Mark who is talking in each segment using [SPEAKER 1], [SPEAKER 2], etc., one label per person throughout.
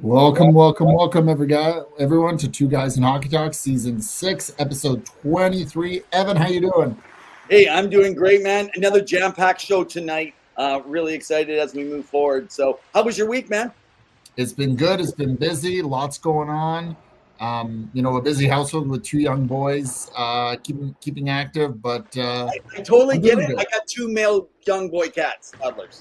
[SPEAKER 1] Welcome, everyone, to Two Guys in Hockey Talk, Season 6, Episode 23. Evan, how you doing?
[SPEAKER 2] Hey, I'm doing great, man. Another jam-packed show tonight. Really excited as we move forward. So, how was your week, man?
[SPEAKER 1] It's been good. It's been busy. Lots going on. A busy household with two young boys, keeping active. But
[SPEAKER 2] I totally get it. I got two male young boy cats, toddlers.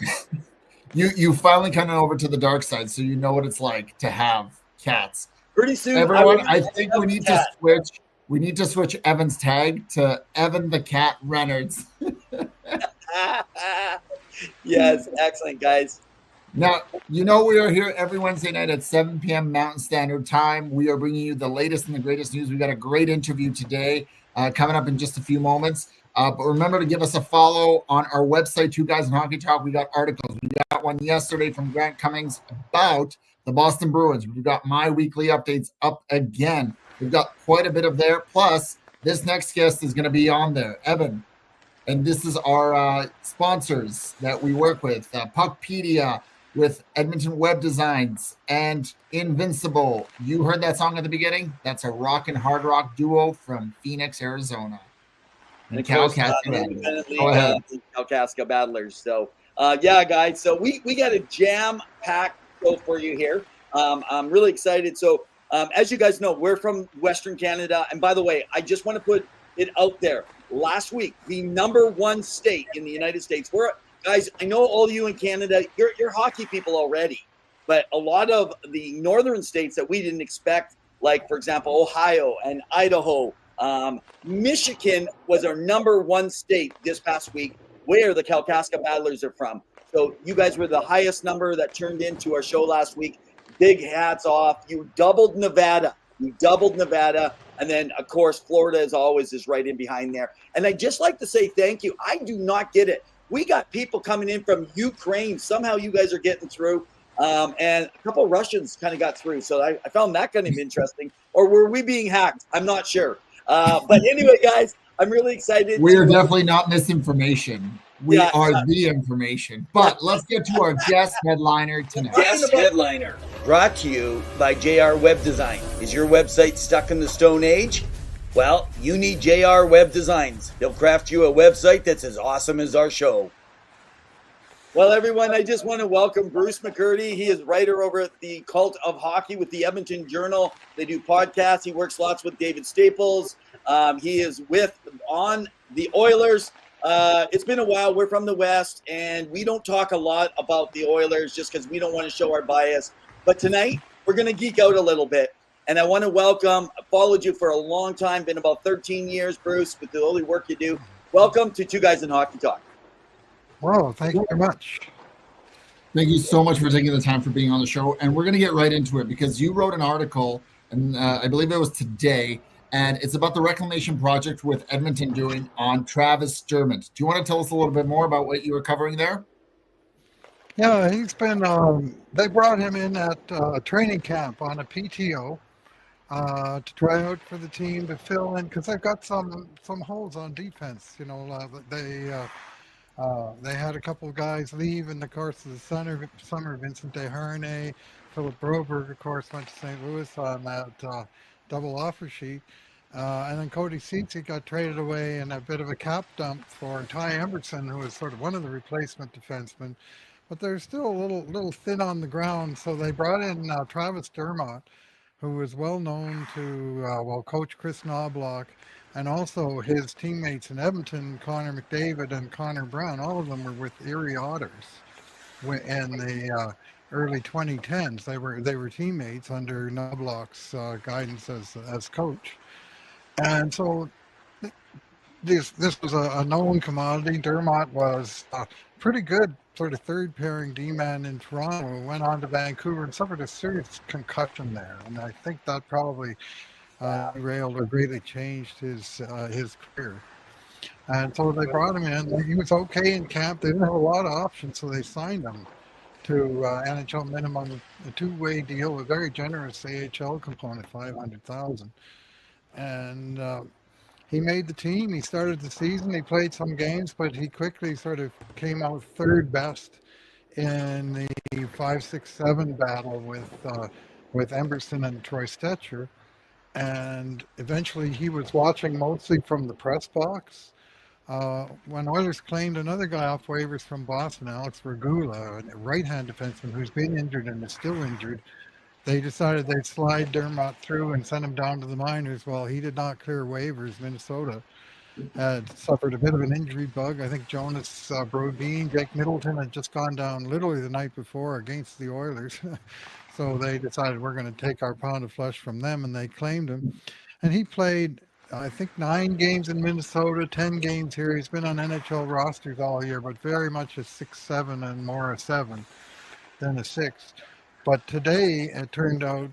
[SPEAKER 1] You finally kind of over to the dark side, so you know what it's like to have cats.
[SPEAKER 2] Pretty soon,
[SPEAKER 1] everyone. I think we need to switch. We need to switch Evan's tag to Evan the Cat Renaerts.
[SPEAKER 2] Yes, excellent, guys.
[SPEAKER 1] Now, we are here every Wednesday night at 7 p.m. Mountain Standard Time. We are bringing you the latest and the greatest news. We got a great interview today coming up in just a few moments. But remember to give us a follow on our website, Two Guys in Hockey Talk. We got articles. We got one yesterday from Grant Cummings about the Boston Bruins. We've got my weekly updates up again. We've got quite a bit of there. Plus, this next guest is going to be on there, Evan. And this is our sponsors that we work with, Puckpedia, with Edmonton Web Designs, and Invincible. You heard that song at the beginning? That's a rock and hard rock duo from Phoenix, Arizona.
[SPEAKER 2] And Kalkaska Battlers. So, yeah, guys. So we got a jam-packed show for you here. I'm really excited. So, as you guys know, we're from Western Canada. And by the way, I just want to put it out there. Last week, the #1 state in the United States. Guys, I know all of you in Canada, you're hockey people already. But a lot of the northern states that we didn't expect, like, for example, Ohio and Idaho, Michigan was our #1 state this past week, where the Kalkaska Battlers are from. So you guys were the highest number that turned into our show last week. Big hats off. You doubled Nevada. And then, of course, Florida, as always, is right in behind there. And I'd just like to say thank you. I do not get it. We got people coming in from Ukraine. Somehow you guys are getting through. And a couple of Russians kind of got through. So I found that kind of interesting. Or were we being hacked? I'm not sure. But anyway, guys, I'm really excited.
[SPEAKER 1] We are definitely not misinformation. We are the information. But let's get to our guest headliner tonight.
[SPEAKER 2] Guest headliner, brought to you by JR Web Design. Is your website stuck in the Stone Age? Well, you need JR Web Designs. They'll craft you a website that's as awesome as our show. Well, everyone, I just want to welcome Bruce McCurdy. He is writer over at the Cult of Hockey with the Edmonton Journal. They do podcasts. He works lots with David Staples. He is on the Oilers. It's been a while. We're from the West, and we don't talk a lot about the Oilers just because we don't want to show our bias. But tonight, we're going to geek out a little bit. And I want to welcome, I followed you for a long time, been about 13 years, Bruce, with the only work you do. Welcome to Two Guys in Hockey Talk.
[SPEAKER 3] Well, thank you very much.
[SPEAKER 1] Thank you so much for taking the time for being on the show. And we're going to get right into it because you wrote an article, and I believe it was today, and it's about the reclamation project with Edmonton doing on Travis Dermott. Do you want to tell us a little bit more about what you were covering there?
[SPEAKER 3] Yeah, he's been, they brought him in at training camp on a PTO to try out for the team to fill in, because they've got some holes on defense. They had a couple of guys leave in the course of the summer. Vincent Desharnais, Philip Broberg, of course, went to St. Louis on that double offer sheet. And then Cody Ceci got traded away in a bit of a cap dump for Ty Emberson, who was sort of one of the replacement defensemen. But they're still a little thin on the ground, so they brought in Travis Dermott, who was well known to Coach Chris Knobloch, and also his teammates in Edmonton, Connor McDavid and Connor Brown. All of them were with Erie Otters in the early 2010s. They were teammates under Knobloch's guidance as coach. And so this was a known commodity. Dermott was pretty good sort of third pairing D-man in Toronto, went on to Vancouver and suffered a serious concussion there. And I think that probably derailed or greatly changed his career. And so they brought him in. He was okay in camp. They didn't have a lot of options, so they signed him to NHL minimum, a two-way deal, a very generous AHL component, $500,000. And he made the team. He started the season. He played some games, but he quickly sort of came out third best in the 5-6-7 battle with Emerson and Troy Stetcher, and eventually he was watching mostly from the press box. When Oilers claimed another guy off waivers from Boston, Alex Regula, a right-hand defenseman who's been injured and is still injured, they decided they'd slide Dermott through and send him down to the minors. Well, he did not clear waivers. Minnesota had suffered a bit of an injury bug. I think Jonas Brodin, Jake Middleton had just gone down literally the night before against the Oilers. So they decided we're going to take our pound of flesh from them, and they claimed him. And he played, I think, 9 games in Minnesota, 10 games here. He's been on NHL rosters all year, but very much a 6-7 and more a 7 than a 6. But today it turned out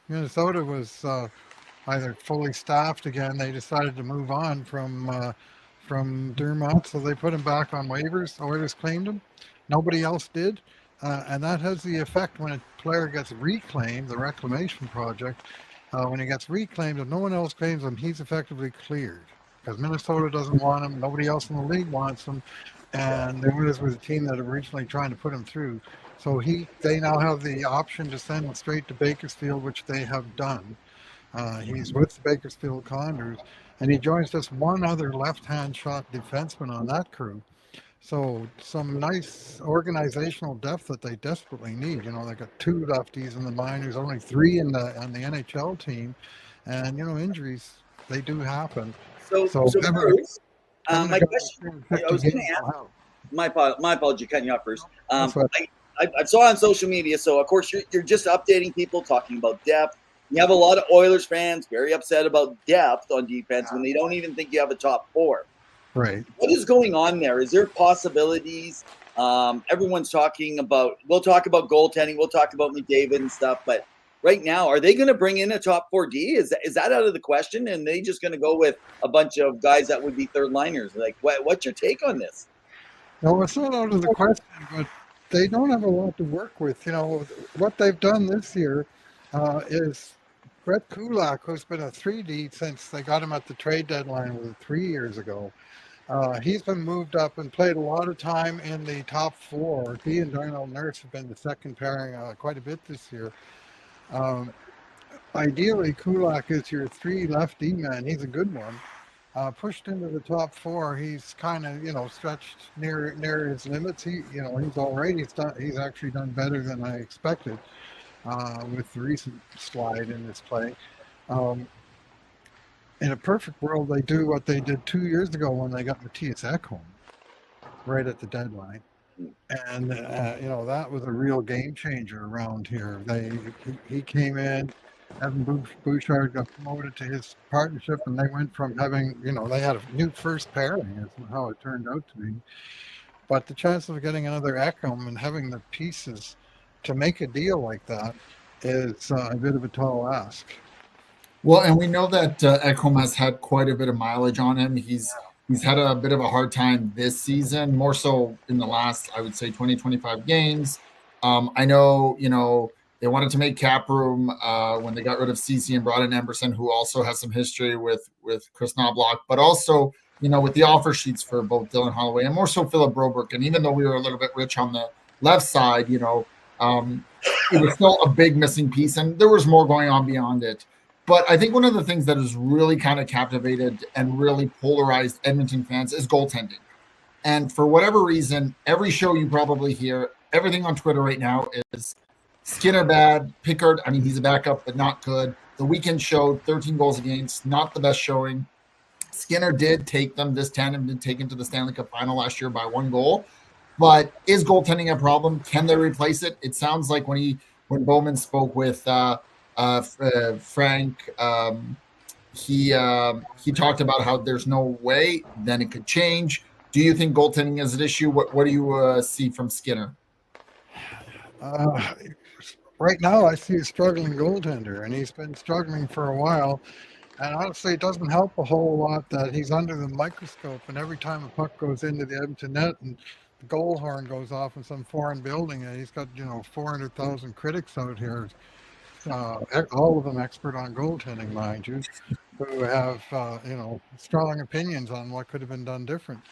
[SPEAKER 3] Minnesota was either fully staffed again. They decided to move on from Dermott, so they put him back on waivers. Oilers claimed him. Nobody else did. And that has the effect when a player gets reclaimed, the reclamation project, when he gets reclaimed, if no one else claims him, he's effectively cleared. Because Minnesota doesn't want him, nobody else in the league wants him, and the Oilers was a team that originally trying to put him through. So they now have the option to send him straight to Bakersfield, which they have done. He's with the Bakersfield Condors, and he joins just one other left-hand shot defenseman on that crew. So some nice organizational depth that they desperately need. You know, they got 2 lefties in the minors, only 3 on the NHL team, and you know, injuries, they do happen.
[SPEAKER 2] So Bruce, my question, I was going to ask. My apology, cutting you off first. I saw on social media, so of course you're just updating people, talking about depth. You have a lot of Oilers fans very upset about depth on defense when they don't even think you have a top 4.
[SPEAKER 3] Right.
[SPEAKER 2] What is going on there? Is there possibilities? Everyone's talking about, we'll talk about goaltending, we'll talk about McDavid and stuff, but right now, are they going to bring in a top 4D? Is that out of the question? And they just going to go with a bunch of guys that would be third liners? Like, what's your take on this?
[SPEAKER 3] No, it's not out of the question, but they don't have a lot to work with. You know, what they've done this year is Brett Kulak, who's been a 3D since they got him at the trade deadline 3 years ago. He's been moved up and played a lot of time in the top 4. He and Darnell Nurse have been the second pairing quite a bit this year. Ideally, Kulak is your 3 lefty man. He's a good one. Pushed into the top 4, he's kind of, you know, stretched near his limits. He's all right. He's actually done better than I expected with the recent slide in his play. In a perfect world, they do what they did 2 years ago when they got Matthias Ekholm right at the deadline. And, that was a real game changer around here. He came in, Evan Bouchard got promoted to his partnership, and they went from having, they had a new first pairing, is how it turned out to be. But the chance of getting another Ekholm and having the pieces to make a deal like that is a bit of a tall ask.
[SPEAKER 1] Well, and we know that Ekholm has had quite a bit of mileage on him. He's had a bit of a hard time this season, more so in the last, I would say, 20, 25 games. I know, they wanted to make cap room when they got rid of Ceci and brought in Emerson, who also has some history with Chris Knobloch, but also, with the offer sheets for both Dylan Holloway and more so Philip Broberg. And even though we were a little bit rich on the left side, it was still a big missing piece, and there was more going on beyond it. But I think one of the things that has really kind of captivated and really polarized Edmonton fans is goaltending. And for whatever reason, every show you probably hear, everything on Twitter right now is Skinner bad, Pickard, I mean, he's a backup, but not good. The weekend showed 13 goals against, not the best showing. Skinner did take them, this tandem did take him to the Stanley Cup final last year by 1 goal. But is goaltending a problem? Can they replace it? It sounds like when Bowman spoke with Frank, he talked about how there's no way, then it could change. Do you think goaltending is an issue? What do you see from Skinner?
[SPEAKER 3] Right now, I see a struggling goaltender, and he's been struggling for a while. And honestly, it doesn't help a whole lot that he's under the microscope, and every time a puck goes into the Edmonton net and the goal horn goes off in some foreign building, and he's got 400,000 critics out here. All of them expert on goaltending, mind you, who have strong opinions on what could have been done different.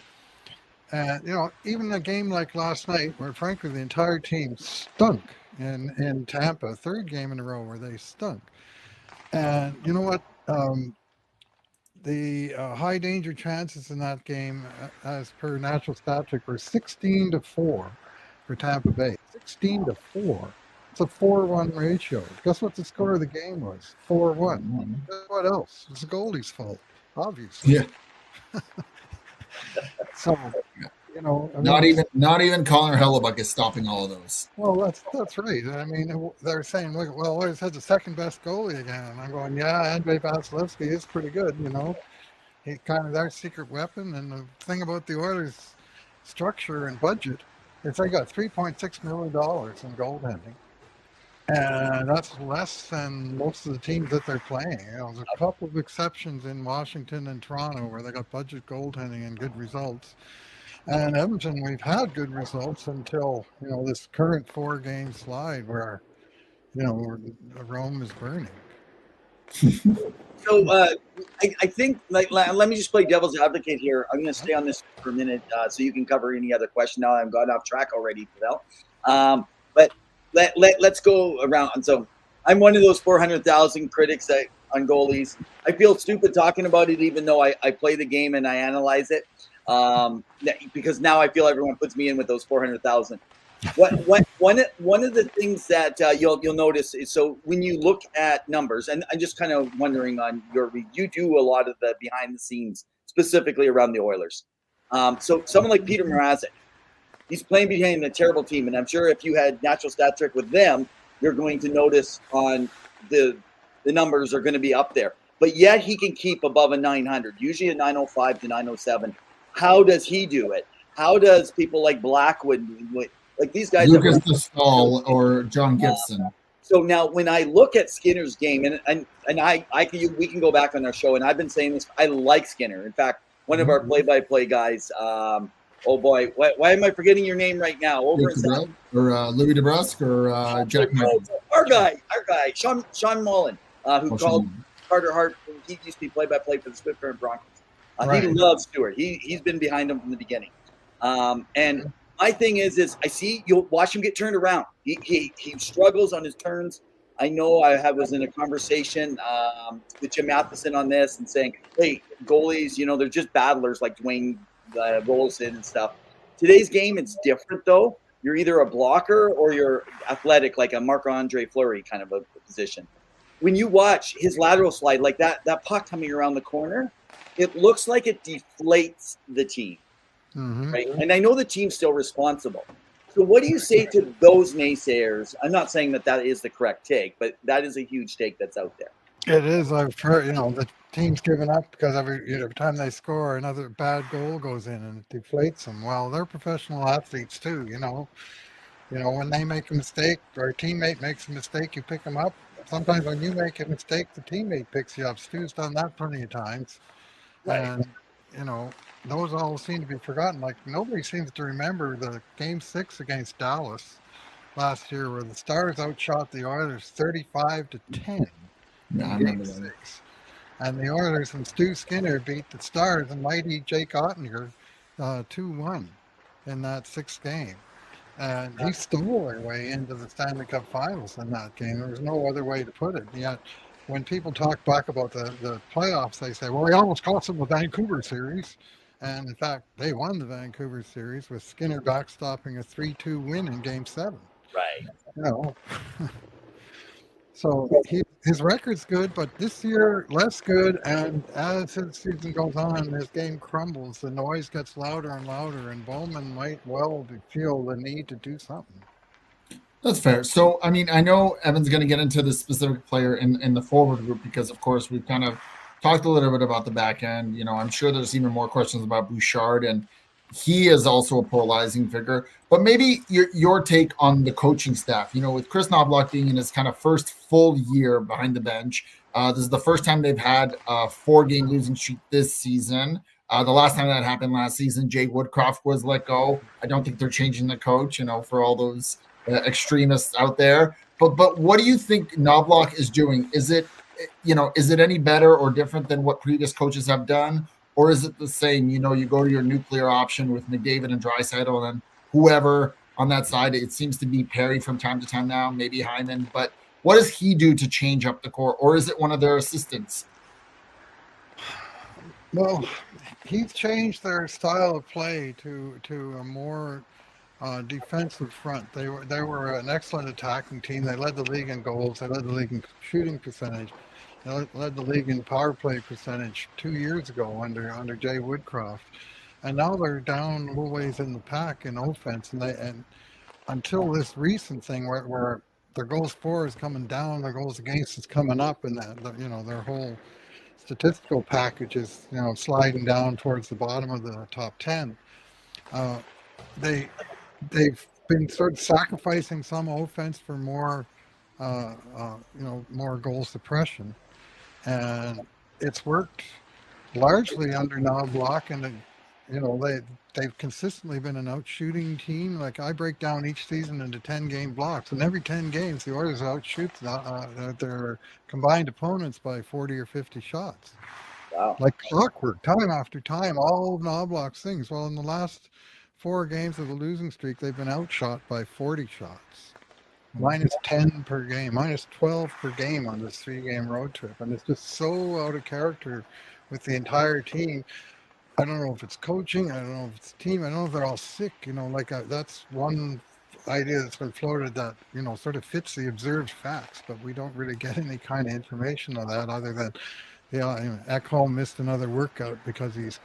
[SPEAKER 3] And, even a game like last night, where frankly the entire team stunk in Tampa, third game in a row where they stunk. And you know what? The high danger chances in that game, as per natural stat trick, were 16-4 for Tampa Bay. 16-4. It's a 4-1 ratio. Guess what the score of the game was? 4-1. What else? It's the goalie's fault, obviously.
[SPEAKER 1] Yeah.
[SPEAKER 3] So,
[SPEAKER 1] not even Connor Hellebuck is stopping all of those.
[SPEAKER 3] Well, that's right. I mean, they're saying, look, well, Oilers had the second best goalie again. And I'm going, yeah, Andrei Vasilevsky is pretty good, He's kind of their secret weapon. And the thing about the Oilers' structure and budget is they got $3.6 million in goaltending. And that's less than most of the teams that they're playing. There's a couple of exceptions in Washington and Toronto where they got budget goaltending and good results. And Edmonton, we've had good results until, this current 4-game slide where, Rome is burning.
[SPEAKER 2] So I think, let me just play devil's advocate here. I'm going to stay on this for a minute so you can cover any other question. Now I've gone off track already, Pavel. But let's go around. And so I'm one of those 400,000 critics on goalies. I feel stupid talking about it, even though I play the game and I analyze it. Because now I feel everyone puts me in with those 400,000. One of the things that you'll notice is, so when you look at numbers, and I'm just kind of wondering on you do a lot of the behind the scenes, specifically around the Oilers. So someone like Peter Mrazek, he's playing behind a terrible team, and I'm sure if you had natural stat trick with them, you're going to notice on the numbers are going to be up there. But yet he can keep above a 900, usually a 905 to 907. How does he do it? How does people like Blackwood, like these guys,
[SPEAKER 1] Lucas Destall or John Gibson?
[SPEAKER 2] So now, when I look at Skinner's game, and we can go back on our show, and I've been saying this. I like Skinner. In fact, one of our play-by-play guys. Oh boy, why am I forgetting your name right now?
[SPEAKER 1] Louis DeBrusque or Jack Michaels?
[SPEAKER 2] Our guy, Sean Mullen, who called Carter Hart. He used to be play-by-play for the Swift Current Broncos. Right. He loves Stewart. He's been behind him from the beginning. And my thing is I see you'll watch him get turned around. He struggles on his turns. I know I was in a conversation with Jim Matheson on this and saying, hey, goalies, they're just battlers like Dwayne Rolson and stuff. Today's game, it's different though. You're either a blocker or you're athletic, like a Marc-Andre Fleury kind of a position. When you watch his lateral slide, like that puck coming around the corner, it looks like it deflates the team, right? And I know the team's still responsible. So what do you say to those naysayers? I'm not saying that is the correct take, but that is a huge take that's out there.
[SPEAKER 3] It is. I've heard, the team's given up because every time they score, another bad goal goes in and it deflates them. Well, they're professional athletes too, when they make a mistake or a teammate makes a mistake, you pick them up. Sometimes when you make a mistake, the teammate picks you up. Stu's done that plenty of times. Right. And, those all seem to be forgotten. Like, nobody seems to remember the Game 6 against Dallas last year where the Stars outshot the Oilers 35-10.
[SPEAKER 1] Yeah, I remember that.
[SPEAKER 3] And the Oilers and Stu Skinner beat the Stars and mighty Jake Ottinger 2-1 in that 6th game. And he stole their way into the Stanley Cup Finals in that game. There was no other way to put it. And yet, when people talk back about the playoffs, they say, well, he almost cost them the Vancouver series. And in fact, they won the Vancouver series with Skinner backstopping a 3-2 win in Game 7.
[SPEAKER 2] Right.
[SPEAKER 3] So his record's good, but this year less good. And as his season goes on, his game crumbles. The noise gets louder and louder, and Bowman might well feel the need to do something.
[SPEAKER 1] That's fair. So, I mean, I know Evan's going to get into this specific player in the forward group because, of course, we've kind of talked a little bit about the back end. I'm sure there's even more questions about Bouchard, and he is also a polarizing figure. But maybe your take on the coaching staff, with Chris Knoblauch being in his kind of first full year behind the bench. This is the first time they've had a 4-game losing streak this season. The last time that happened last season, Jay Woodcroft was let go. I don't think they're changing the coach, for all those extremists out there. But what do you think Knoblauch is doing? Is it any better or different than what previous coaches have done? or is it the same? You know, you go to your nuclear option with McDavid and Draisaitl, and then whoever on that side. It seems to be Perry from time to time now, maybe Hyman. But what does he do to change up the core, or is it one of their assistants?
[SPEAKER 3] Well, he's changed their style of play to a more defensive front. They were an excellent attacking team. They led the league in goals. They led the league in shooting percentage. They led the league in power play percentage 2 years ago under Jay Woodcroft, and now they're down a little ways in the pack in offense. And until this recent thing where their goals for is coming down, their goals against is coming up, and their whole statistical package is sliding down towards the bottom of the top 10. They've been sort of sacrificing some offense for more more goal suppression, and it's worked largely under Knoblauch, and they've consistently been an out-shooting team. Like, I break down each season into 10-game blocks, and every 10 games the Oilers outshoot their combined opponents by 40 or 50 shots.
[SPEAKER 2] Wow.
[SPEAKER 3] Like clockwork, time after time, all of Knoblauch's things. Well, in the last 4 games of the losing streak, they've been outshot by 40 shots. Minus 10 per game, minus 12 per game on this 3-game road trip. And it's just so out of character with the entire team. I don't know if it's coaching. I don't know if it's team. I don't know if they're all sick. That's one idea that's been floated that, sort of fits the observed facts, but we don't really get any kind of information on that other than, Ekholm missed another workout because he's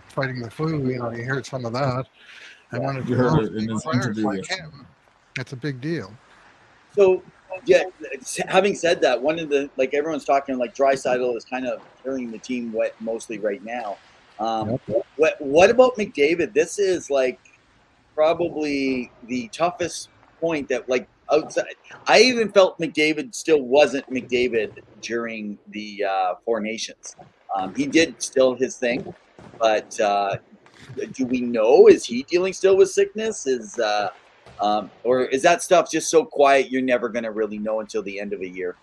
[SPEAKER 3] fighting the flu. You heard some of that. And when it's
[SPEAKER 1] heard it in his interview
[SPEAKER 3] like him, it's a big deal.
[SPEAKER 2] So, yeah, having said that, one of the, like, everyone's talking, like, Draisaitl is kind of carrying the team wet mostly right now. What about McDavid? This is, like, probably the toughest point that, like, outside. I even felt McDavid still wasn't McDavid during the 4 Nations. He did still his thing, but do we know? Is he dealing still with sickness? Or is that stuff just so quiet you're never going to really know until the end of a year?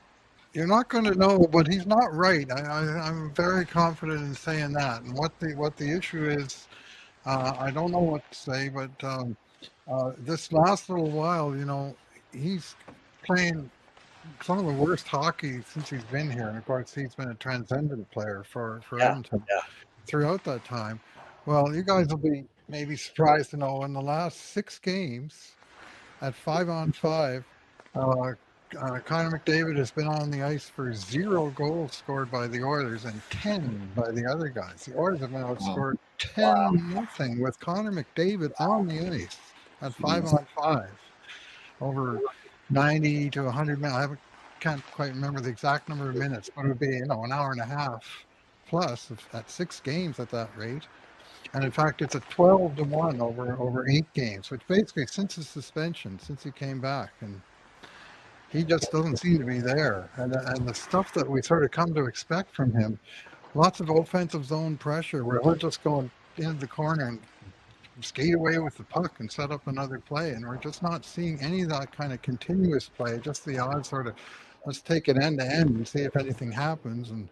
[SPEAKER 3] You're not going to know, but he's not right. I'm very confident in saying that. And what the issue is, I don't know what to say, but this last little while, he's playing some of the worst hockey since he's been here. And of course, he's been a transcendent player for Edmonton throughout that time. Well, you guys will be maybe surprised to know in the last 6 games at 5-on-5, Connor McDavid has been on the ice for 0 goals scored by the Oilers and 10 by the other guys. The Oilers have been outscored 10-0 with Connor McDavid on the ice at 5-on-5 over 90 to 100 minutes. I can't quite remember the exact number of minutes, but it would be an hour and a half plus at 6 games at that rate. And in fact, it's a 12-1 over 8 games, which basically since his suspension, since he came back, and he just doesn't seem to be there. And the stuff that we sort of come to expect from him, lots of offensive zone pressure where he'll just go into the corner and skate away with the puck and set up another play. And we're just not seeing any of that kind of continuous play, just the odd sort of, let's take it end to end and see if anything happens. And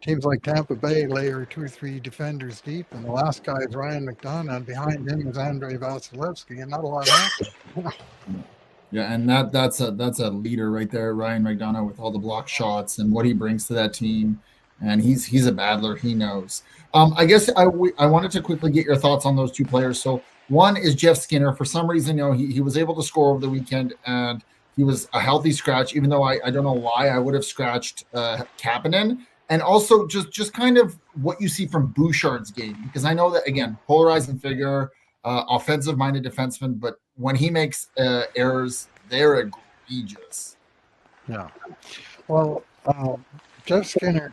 [SPEAKER 3] teams like Tampa Bay layer 2 or 3 defenders deep, and the last guy is Ryan McDonough, and behind him is Andrei Vasilevsky, and not a lot happened.
[SPEAKER 1] Yeah, and that's a leader right there, Ryan McDonough, with all the block shots and what he brings to that team. And he's a battler. He knows. I guess I wanted to quickly get your thoughts on those 2 players. So one is Jeff Skinner. For some reason, he was able to score over the weekend, and he was a healthy scratch. Even though I don't know why I would have scratched Kapanen. And also just kind of what you see from Bouchard's game, because I know that, again, polarizing figure, offensive-minded defenseman, but when he makes errors, they're egregious.
[SPEAKER 3] Yeah. Well, Jeff Skinner,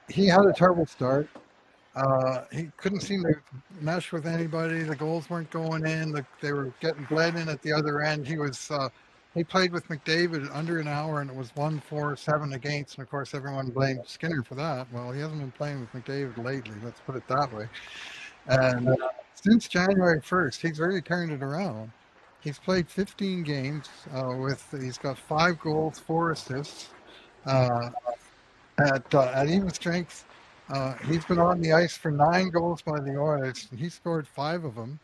[SPEAKER 3] he had a terrible start. He couldn't seem to mesh with anybody. The goals weren't going in. They were getting bled in at the other end. He played with McDavid under an hour, and it was 1-4-7 against. And of course, everyone blamed Skinner for that. Well, he hasn't been playing with McDavid lately. Let's put it that way. And since January 1st, he's really turned it around. He's played 15 games he's got 5 goals, 4 assists at even strength. He's been on the ice for 9 goals by the Oilers. He scored 5 of them,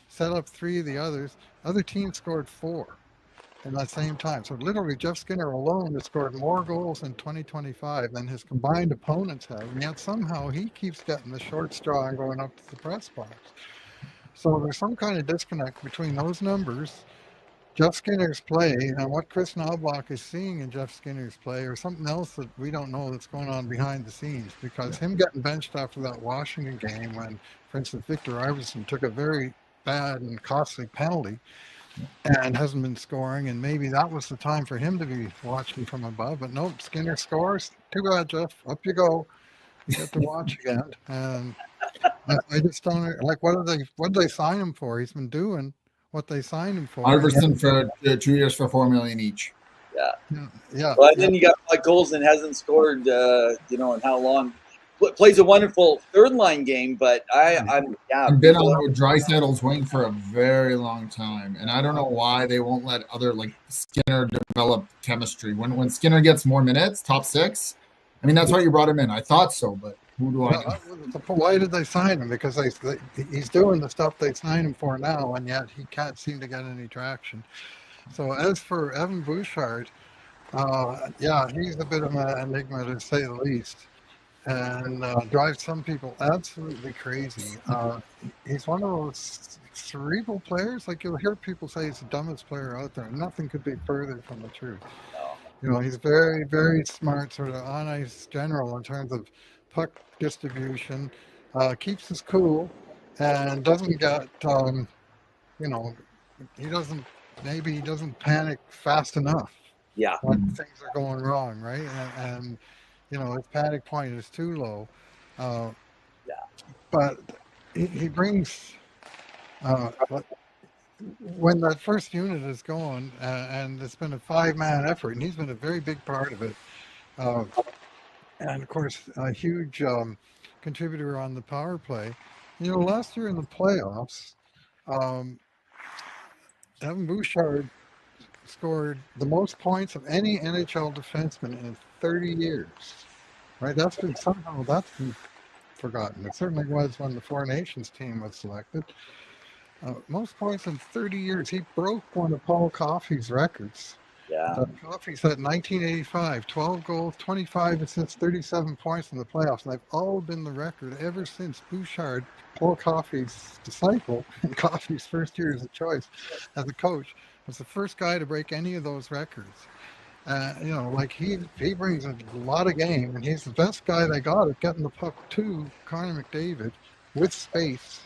[SPEAKER 3] set up 3 of the others. Other teams scored 4 in that same time. So literally, Jeff Skinner alone has scored more goals in 2025 than his combined opponents have, and yet somehow he keeps getting the short straw and going up to the press box. So there's some kind of disconnect between those numbers, Jeff Skinner's play, and what Chris Knobloch is seeing in Jeff Skinner's play, or something else that we don't know that's going on behind the scenes. Because him getting benched after that Washington game, when, for instance, Victor Iverson took a very bad and costly penalty and hasn't been scoring, and maybe that was the time for him to be watching from above. But nope, Skinner scores. Too bad, Jeff. Up you go. You get to watch again. And I just don't like, what did they sign him for? He's been doing what they signed him for.
[SPEAKER 1] Iverson for 2 years for $4 million each.
[SPEAKER 2] Yeah. Well, and then you got Mike Golson hasn't scored, in how long. Plays a wonderful third line game, but
[SPEAKER 1] I've been on Dreisaitl's wing for a very long time, and I don't know why they won't let other like Skinner develop chemistry. When Skinner gets more minutes, top 6. I mean, that's why you brought him in. I thought so, but who do I know?
[SPEAKER 3] Why did they sign him? Because he's doing the stuff they signed him for now, and yet he can't seem to get any traction. So as for Evan Bouchard, he's a bit of an enigma to say the least, and drives some people absolutely crazy. He's one of those cerebral players. Like, you'll hear people say he's the dumbest player out there. Nothing could be further from the truth. He's very, very smart, sort of on ice general in terms of puck distribution, keeps his cool, and doesn't get, he doesn't panic fast enough.
[SPEAKER 2] Yeah.
[SPEAKER 3] When things are going wrong, right? And his panic point is too low. But he brings, when that first unit is going, and it's been a 5-man effort, and he's been a very big part of it. And of course, a huge contributor on the power play. Last year in the playoffs, Evan Bouchard scored the most points of any NHL defenseman in 30 years. Right? That's been forgotten. It certainly was when the Four Nations team was selected. Most points in 30 years. He broke one of Paul Coffey's records.
[SPEAKER 2] Yeah.
[SPEAKER 3] Coffey said 1985, 12 goals, 25 assists, 37 points in the playoffs. And they've all been the record ever since Bouchard, Paul Coffey's disciple, in Coffey's first year as a choice as a coach, was the first guy to break any of those records. He brings a lot of game, and he's the best guy they got at getting the puck to Connor McDavid with space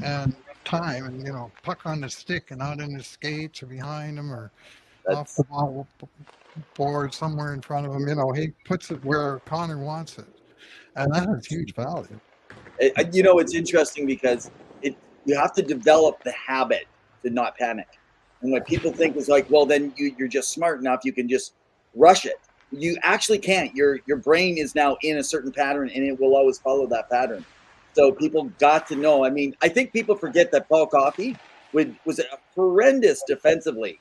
[SPEAKER 3] and time, and puck on the stick and not in his skates or behind him or off the ball board somewhere in front of him. He puts it where Connor wants it, and that has huge value.
[SPEAKER 2] It's interesting because you have to develop the habit to not panic. And what people think is like, well, then you're just smart enough, you can just rush it. You actually can't. Your brain is now in a certain pattern, and it will always follow that pattern. So people got to know. I mean, I think people forget that Paul Coffey was horrendous defensively.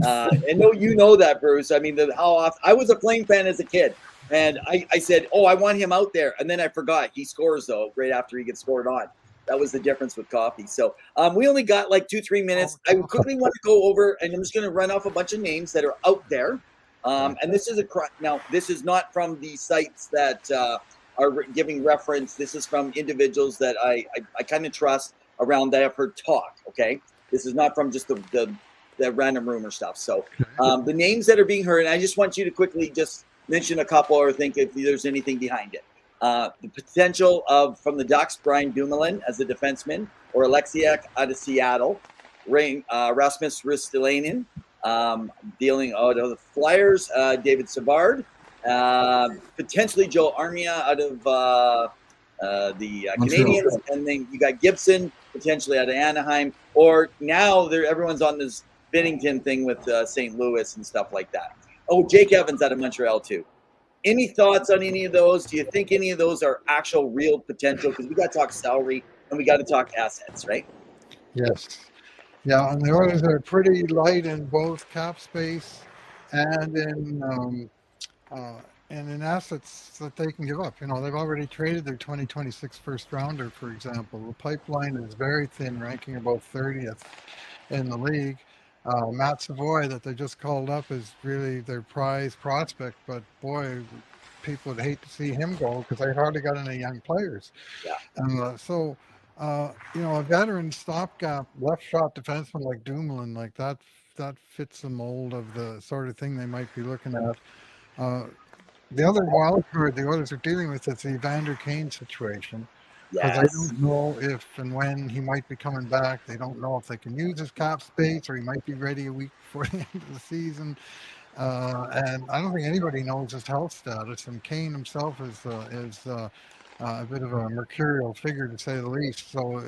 [SPEAKER 2] I know you know that, Bruce. I mean, how often I was a Flame fan as a kid, and I said, "Oh, I want him out there," and then I forgot he scores though right after he gets scored on. That was the difference with Coffey. So we only got like 2-3 minutes. I quickly want to go over, and I'm just going to run off a bunch of names that are out there. And this is this is not from the sites that are giving reference. This is from individuals that I kind of trust around that I've heard talk. Okay, this is not from just the random rumor stuff. So the names that are being heard, and I just want you to quickly just mention a couple or think if there's anything behind it. The potential from the Ducks, Brian Dumoulin as a defenseman, or Alexiak out of Seattle, Rasmus Ristolainen, dealing out of the Flyers, David Savard, potentially Joe Armia out of the Canadians, and then you got Gibson potentially out of Anaheim, or now everyone's on this Binnington thing with St. Louis and stuff like that. Oh, Jake Evans out of Montreal too. Any thoughts on any of those? Do you think any of those are actual real potential? Because we got to talk salary and we got to talk assets, right?
[SPEAKER 3] Yes. Yeah, and the Oilers are pretty light in both cap space and in in assets that they can give up. You know, they've already traded their 2026 first rounder, for example. The pipeline is very thin, ranking about 30th in the league. Matt Savoy, that they just called up, is really their prize prospect, but boy, people would hate to see him go because they hardly got any young players.
[SPEAKER 2] Yeah.
[SPEAKER 3] You know, a veteran stopgap left shot defenseman like Dumoulin, like that fits the mold of the sort of thing they might be looking at. The other wild card the Oilers are dealing with is the Evander Kane situation, because they
[SPEAKER 2] Yes.
[SPEAKER 3] don't know if and when he might be coming back. They don't know if they can use his cap space, or he might be ready a week before the end of the season. And I don't think anybody knows his health status. And Kane himself is a bit of a mercurial figure, to say the least. So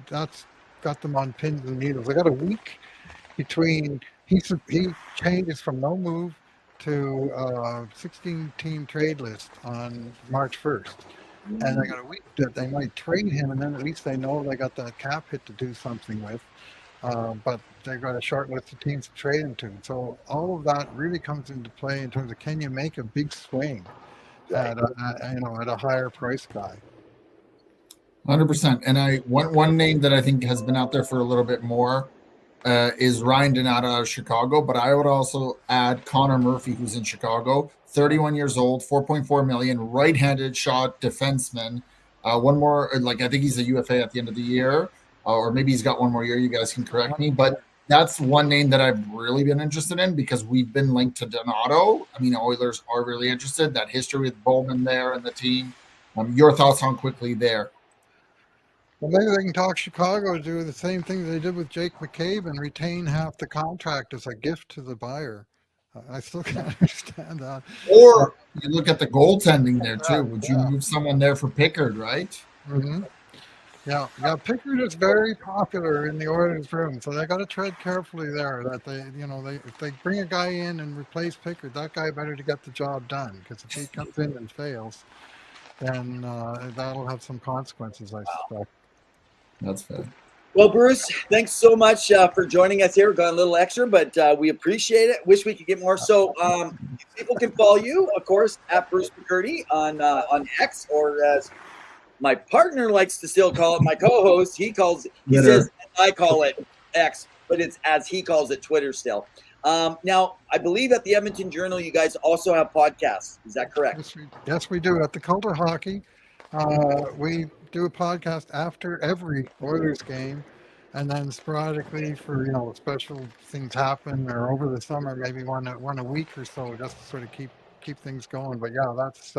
[SPEAKER 3] that's got them on pins and needles. They got a week between he changes from no move to 16-team trade list on March 1st. And they got a week that they might trade him, and then at least they know they got that cap hit to do something with. But they've got a short list of teams to trade him to. So all of that really comes into play in terms of, can you make a big swing at a higher price guy?
[SPEAKER 1] 100%. And one name that I think has been out there for a little bit more is Ryan Donato out of Chicago, but I would also add Connor Murphy, who's in Chicago, 31 years old, 4.4 million, right-handed shot defenseman. One more, like I think he's a UFA at the end of the year, or maybe he's got one more year. You guys can correct me, but that's one name that I've really been interested in because we've been linked to Donato. I mean, Oilers are really interested. That history with Bowman there and the team. Your thoughts on quickly there?
[SPEAKER 3] Well, maybe they can talk Chicago to do the same thing they did with Jake McCabe and retain half the contract as a gift to the buyer. I still can't understand that.
[SPEAKER 1] Or you look at the goaltending there too. Would you move someone there for Pickard, right?
[SPEAKER 3] Mm-hmm. Yeah. Pickard is very popular in the Oilers room, so they got to tread carefully there. That if they bring a guy in and replace Pickard, that guy better to get the job done, because if he comes in and fails, then that'll have some consequences, I suspect.
[SPEAKER 1] That's fair.
[SPEAKER 2] Well, Bruce, thanks so much for joining us here. Got a little extra, but we appreciate it. Wish we could get more. So people can follow you, of course, at Bruce McCurdy on X, or as my partner likes to still call it, my co-host, he says I call it X, but it's as he calls it Twitter still. Now, I believe at the Edmonton Journal, you guys also have podcasts. Is that correct?
[SPEAKER 3] Yes, we do. At the Cult of Hockey, we do a podcast after every Oilers game, and then sporadically for special things happen, or over the summer maybe one a week or so, just to sort of keep things going. But yeah, that's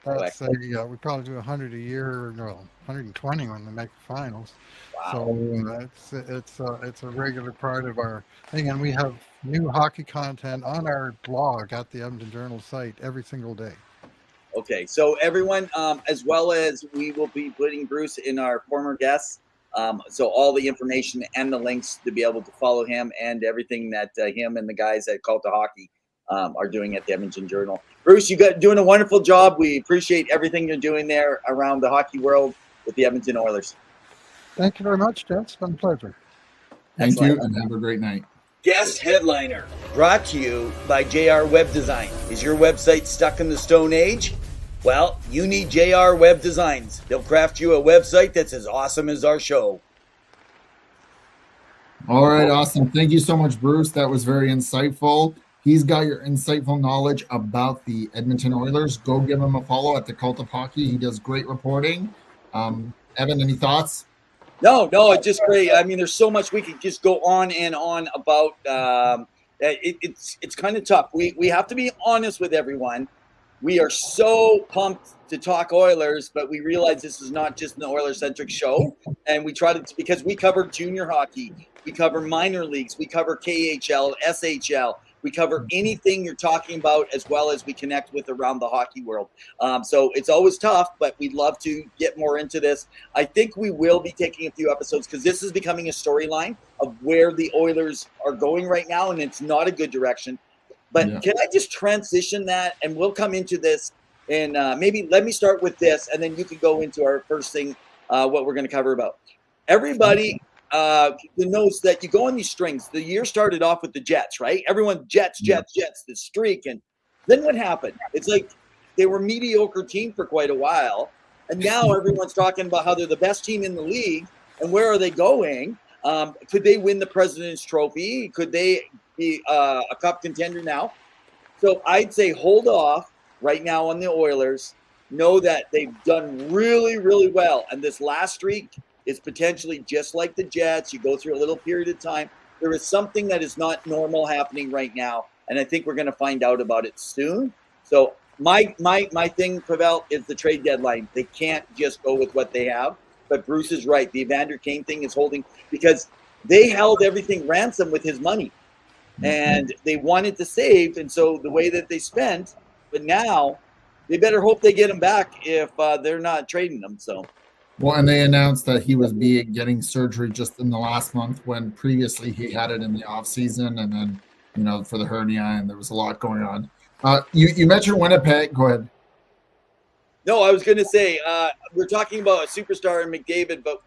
[SPEAKER 3] we probably do 100 a year, 120 when they make the finals. Wow. So it's a regular part of our thing, and we have new hockey content on our blog at the Edmonton Journal site every single day.
[SPEAKER 2] Okay, so everyone, as well as we will be putting Bruce in our former guests, so all the information and the links to be able to follow him and everything that him and the guys at Cult of Hockey are doing at the Edmonton Journal. Bruce, doing a wonderful job. We appreciate everything you're doing there around the hockey world with the Edmonton Oilers.
[SPEAKER 3] Thank you very much, Jeff. It's been a pleasure.
[SPEAKER 1] Thank you, and have a great night.
[SPEAKER 2] Guest headliner, brought to you by JR Web Design. Is your website stuck in the Stone Age? Well, you need JR Web Designs. They'll craft you a website that's as awesome as our show.
[SPEAKER 1] All right, awesome. Thank you so much, Bruce. That was very insightful. He's got your insightful knowledge about the Edmonton Oilers. Go give him a follow at the Cult of Hockey. He does great reporting. Evan, any thoughts?
[SPEAKER 2] No, it's just great. I mean, there's so much we could just go on and on about. It's kind of tough. We have to be honest with everyone. We are so pumped to talk Oilers, but we realize this is not just an Oilers-centric show. And we try to, because we cover junior hockey, we cover minor leagues, we cover KHL, SHL, we cover anything you're talking about, as well as we connect with around the hockey world. So it's always tough, but we'd love to get more into this. I think we will be taking a few episodes, because this is becoming a storyline of where the Oilers are going right now, and it's not a good direction. But Can I just transition that, and we'll come into this, and maybe let me start with this, and then you can go into our first thing, what we're going to cover about. Everybody knows that you go on these strings. The year started off with the Jets, right? Everyone Jets, the streak, and Then what happened? It's like they were a mediocre team for quite a while, and now everyone's talking about how they're the best team in the league, and where are they going? Could they win the President's Trophy? Could they be a cup contender now? So I'd say hold off right now on the Oilers. Know that they've done really, really well, and this last streak is potentially just like the Jets. You go through a little period of time. There is something that is not normal happening right now, and I think we're going to find out about it soon. So my thing, Pawel, is the trade deadline. They can't just go with what they have. But Bruce is right. The Evander Kane thing is holding because they held everything ransom with his money, and they wanted to save. And so the way that they spent, but now they better hope they get him back if they're not trading them. So.
[SPEAKER 1] Well, and they announced that he was getting surgery just in the last month when previously he had it in the off season, and then, you know, for the hernia, and there was a lot going on. You mentioned Winnipeg. Go ahead.
[SPEAKER 2] No, I was going to say we're talking about a superstar in McDavid, but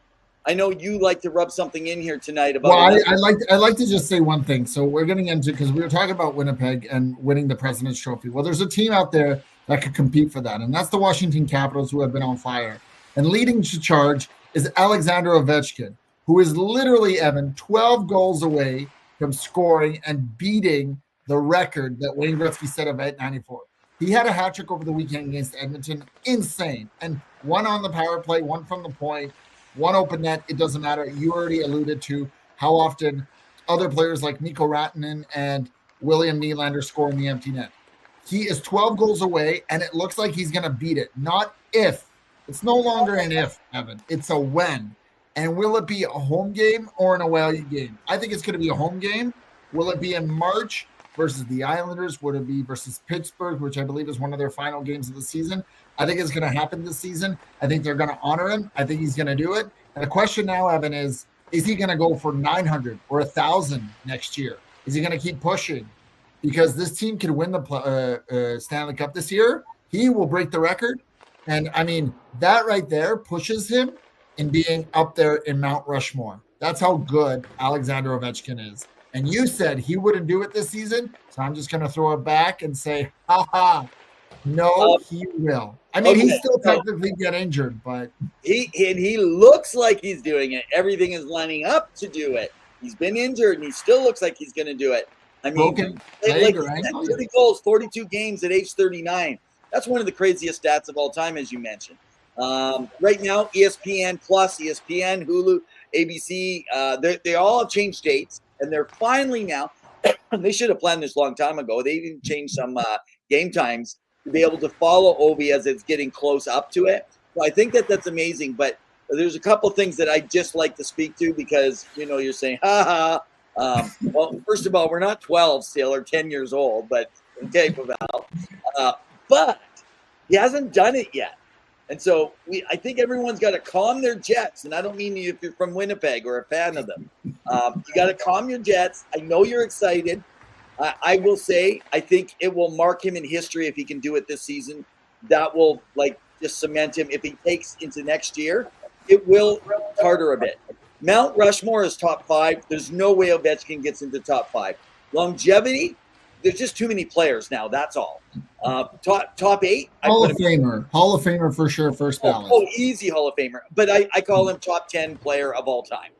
[SPEAKER 2] I know you like to rub something in here tonight about.
[SPEAKER 1] Well, I like to just say one thing. So we're getting into, because we were talking about Winnipeg and winning the President's Trophy. Well, there's a team out there that could compete for that, and that's the Washington Capitals, who have been on fire. And leading to charge is Alexander Ovechkin, who is literally, Evan, 12 goals away from scoring and beating the record that Wayne Gretzky set of 894. He had a hat trick over the weekend against Edmonton. Insane. And one on the power play, one from the point, one open net. It doesn't matter. You already alluded to how often other players like Mikko Rantanen and William Nylander score in the empty net. He is 12 goals away, and it looks like he's going to beat it. Not if. It's no longer an if, Evan. It's a when. And will it be a home game or an away game? I think it's going to be a home game. Will it be in March versus the Islanders? Would it be versus Pittsburgh, which I believe is one of their final games of the season? I think it's going to happen this season. I think they're going to honor him. I think he's going to do it. And the question now, Evan, is he going to go for 900 or 1,000 next year? Is he going to keep pushing? Because this team can win the Stanley Cup this year. He will break the record. And, I mean, that right there pushes him in being up there in Mount Rushmore. That's how good Alexander Ovechkin is. And you said he wouldn't do it this season, so I'm just going to throw it back and say, ha, no, he will. I mean, he still technically get injured, but
[SPEAKER 2] he looks like he's doing it. Everything is lining up to do it. He's been injured, and he still looks like he's going to do it. I mean, like 30 goals, 42 games at age 39. That's one of the craziest stats of all time, as you mentioned. Right now, ESPN Plus, ESPN, Hulu, ABC, they all have changed dates, and they're finally now. They should have planned this a long time ago. They even changed some game times to be able to follow Ovi as it's getting close up to it. So I think that's amazing. But there's a couple things that I just like to speak to because, you know, you're saying, well, first of all, we're not 12 still or 10 years old, but okay, Pawel. But he hasn't done it yet. And so I think everyone's got to calm their jets. And I don't mean if you're from Winnipeg or a fan of them. You got to calm your jets. I know you're excited. I will say I think it will mark him in history if he can do it this season. That will just cement him. If he takes into next year, it will harder a bit. Mount Rushmore is top 5. There's no way Ovechkin gets into top 5. Longevity, there's just too many players now. That's all. Top 8.
[SPEAKER 1] Hall of Famer for sure. First ballot.
[SPEAKER 2] Oh, easy Hall of Famer. But I call him top 10 player of all time.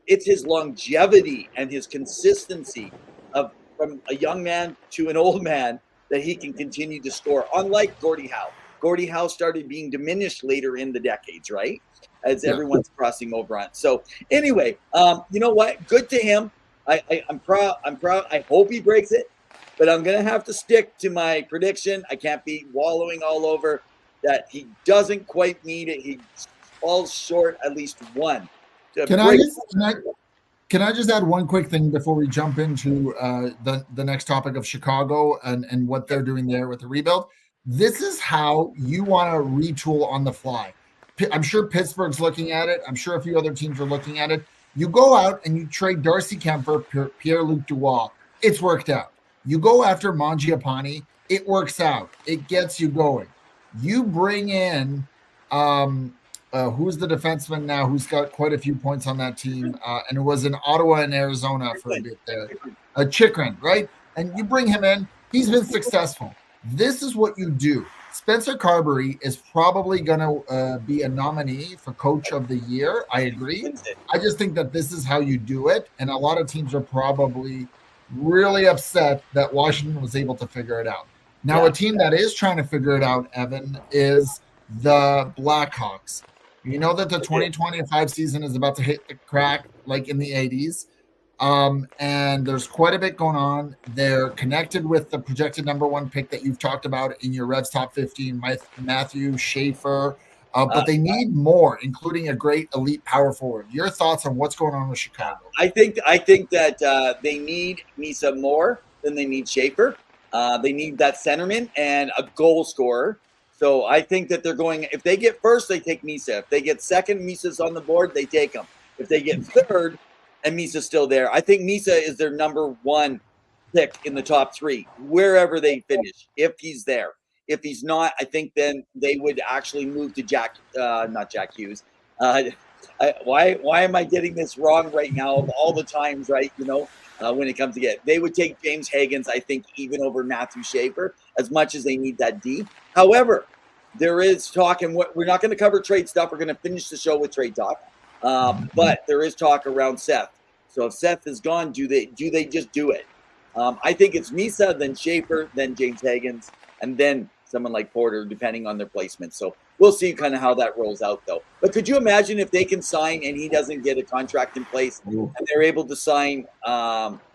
[SPEAKER 2] It's his longevity and his consistency of from a young man to an old man that he can continue to score. Unlike Gordie Howe. Gordie Howe started being diminished later in the decades, right? As everyone's crossing over on. So anyway, you know what? Good to him. I'm proud. I hope he breaks it, but I'm going to have to stick to my prediction. I can't be wallowing all over that he doesn't quite need it. He falls short at least one.
[SPEAKER 1] Can I just add one quick thing before we jump into the next topic of Chicago and what they're doing there with the rebuild? This is how you want to retool on the fly. I'm sure Pittsburgh's looking at it. I'm sure a few other teams are looking at it. You go out and you trade Darcy Kemper, Pierre-Luc Dubois. It's worked out. You go after Mangiapane. It works out. It gets you going. You bring in who's the defenseman now who's got quite a few points on that team, and it was in Ottawa and Arizona for a bit there. Chikrin, right? And you bring him in. He's been successful. This is what you do. Spencer Carberry is probably going to be a nominee for Coach of the Year. I agree. I just think that this is how you do it. And a lot of teams are probably really upset that Washington was able to figure it out. Now, a team that is trying to figure it out, Evan, is the Blackhawks. You know that the 2025 season is about to hit the crack like in the 80s. And there's quite a bit going on. They're connected with the projected number one pick that you've talked about in your Revs top 15, Matthew Schaefer. But they need more, including a great elite power forward. Your thoughts on what's going on with Chicago?
[SPEAKER 2] I think that they need Misa more than they need Schaefer. They need that centerman and a goal scorer. So I think that they're going, if they get first, they take Misa. If they get second, Misa's on the board, they take him. If they get third and Misa's still there, I think Misa is their number one pick in the top three, wherever they finish, if he's there. If he's not, I think then they would actually move to not Jack Hughes. Why am I getting this wrong right now of all the times, right? When it comes to they would take James Higgins, I think, even over Matthew Schaefer, as much as they need that D. However, there is talk, and we're not going to cover trade stuff. We're going to finish the show with trade talk. But there is talk around Seth. So if Seth is gone, do they just do it? I think it's Misa, then Schaefer, then James Higgins, and then someone like Porter, depending on their placement. So we'll see kind of how that rolls out, though. But could you imagine if they can sign and he doesn't get a contract in place and they're able to sign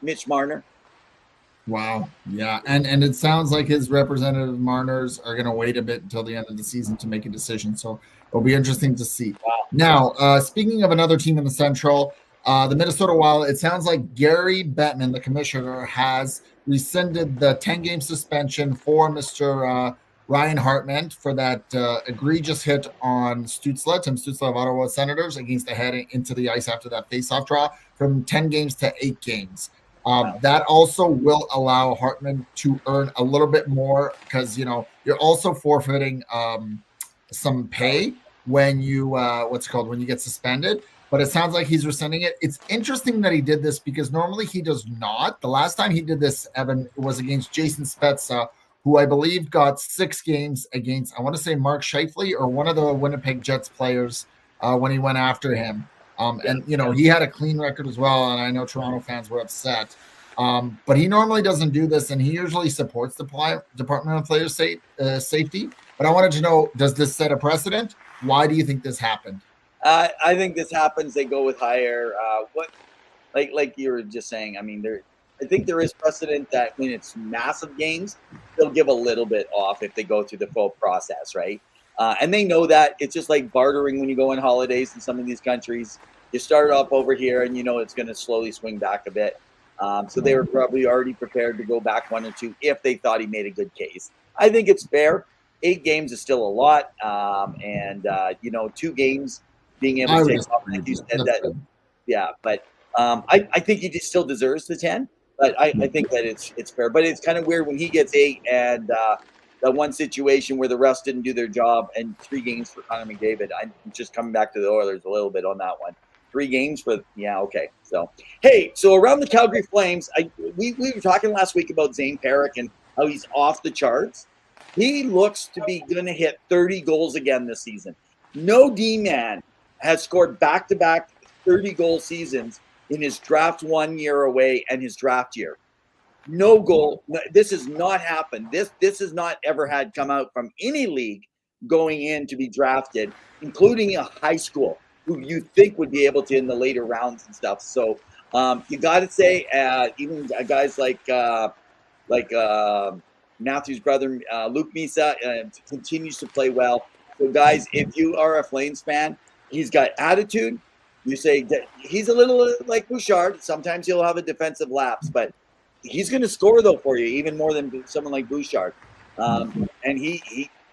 [SPEAKER 2] Mitch Marner?
[SPEAKER 1] Wow. Yeah. And it sounds like his representative Marners are going to wait a bit until the end of the season to make a decision. So it'll be interesting to see.
[SPEAKER 2] Wow.
[SPEAKER 1] Now, speaking of another team in the Central, the Minnesota Wild, it sounds like Gary Bettman, the commissioner, has rescinded the 10-game suspension for Mr. Ryan Hartman for that egregious hit on Stützle, Tim Stützle of Ottawa Senators, against the head into the ice after that faceoff draw, from 10 games to 8 games. That also will allow Hartman to earn a little bit more because, you're also forfeiting some pay when you, when you get suspended. But it sounds like he's rescinding it. It's interesting that he did this because normally he does not. The last time he did this, Evan, was against Jason Spezza, who I believe got 6 games against, I want to say Mark Scheifele or one of the Winnipeg Jets players when he went after him. And, he had a clean record as well, and I know Toronto fans were upset. But he normally doesn't do this, and he usually supports the Department of Player Safety. But I wanted to know, does this set a precedent? Why do you think this happened?
[SPEAKER 2] I think this happens. They go with higher, like you were just saying. I mean, I think there is precedent that when it's massive games, they'll give a little bit off if they go through the full process, right? And they know that. It's just like bartering when you go on holidays in some of these countries. You start off over here and it's going to slowly swing back a bit. So they were probably already prepared to go back 1 or 2 if they thought he made a good case. I think it's fair. 8 games is still a lot. 2 games being able to take off, like you said, that. Yeah, but I think he still deserves the 10. But I think that it's fair. But it's kind of weird when he gets 8 and that one situation where the refs didn't do their job and 3 games for Connor McDavid. I'm just coming back to the Oilers a little bit on that one. 3 games for okay. So so around the Calgary Flames, we were talking last week about Zane Perrick and how he's off the charts. He looks to be going to hit 30 goals again this season. No D-man has scored back-to-back 30-goal seasons in his draft 1 year away and his draft year. No goal. This has not happened. This has not ever had come out from any league going in to be drafted, including a high school, who you think would be able to in the later rounds and stuff. So you got to say, even guys like Matthew's brother, Luke Misa, continues to play well. So guys, if you are a Flames fan, he's got attitude. You say that he's a little like Bouchard. Sometimes he'll have a defensive lapse, but he's going to score though for you, even more than someone like Bouchard. And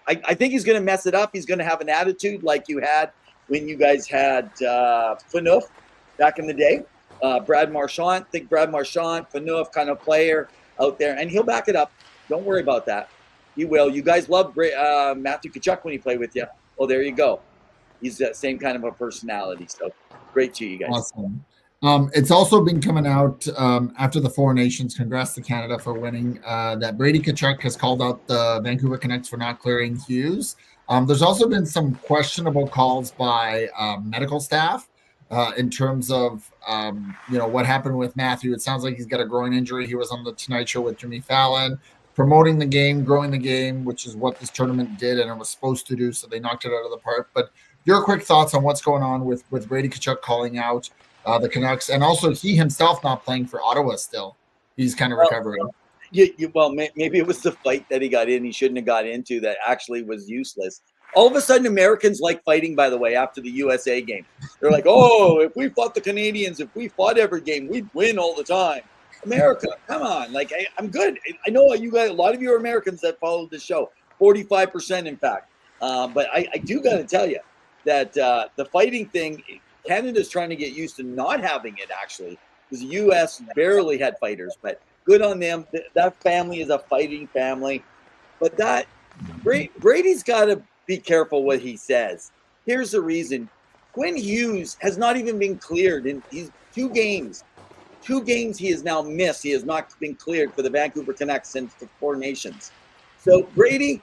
[SPEAKER 2] I think he's going to mess it up. He's going to have an attitude like you had when you guys had Phaneuf back in the day. Brad Marchand, Phaneuf kind of player out there, and he'll back it up. Don't worry about that. He will. You guys loved Matthew Tkachuk when he played with you. Well, there you go. He's that same kind of a personality. So great to you guys.
[SPEAKER 1] Awesome. It's also been coming out after the Four Nations. Congrats to Canada for winning. That Brady Tkachuk has called out the Vancouver Canucks for not clearing Hughes. There's also been some questionable calls by medical staff in terms of what happened with Matthew. It sounds like he's got a groin injury. He was on the Tonight Show with Jimmy Fallon, promoting the game, growing the game, which is what this tournament did and it was supposed to do. So they knocked it out of the park. But your quick thoughts on what's going on with Brady Tkachuk calling out the Canucks, and also he himself not playing for Ottawa still. He's kind of recovering.
[SPEAKER 2] Maybe it was the fight that he got in, he shouldn't have got into, that actually was useless. All of a sudden, Americans like fighting, by the way, after the USA game. They're like, oh, if we fought the Canadians, if we fought every game, we'd win all the time. America, come on. Like, I'm good. I know you guys, a lot of you are Americans that followed the show, 45%, in fact. But I do got to tell you that the fighting thing, Canada's trying to get used to not having it, actually, because the U.S. barely had fighters, but good on them. That family is a fighting family. But Brady's got to be careful what he says. Here's the reason. Quinn Hughes has not even been cleared in these 2 games. 2 games he has now missed. He has not been cleared for the Vancouver Canucks since the Four Nations. So, Brady,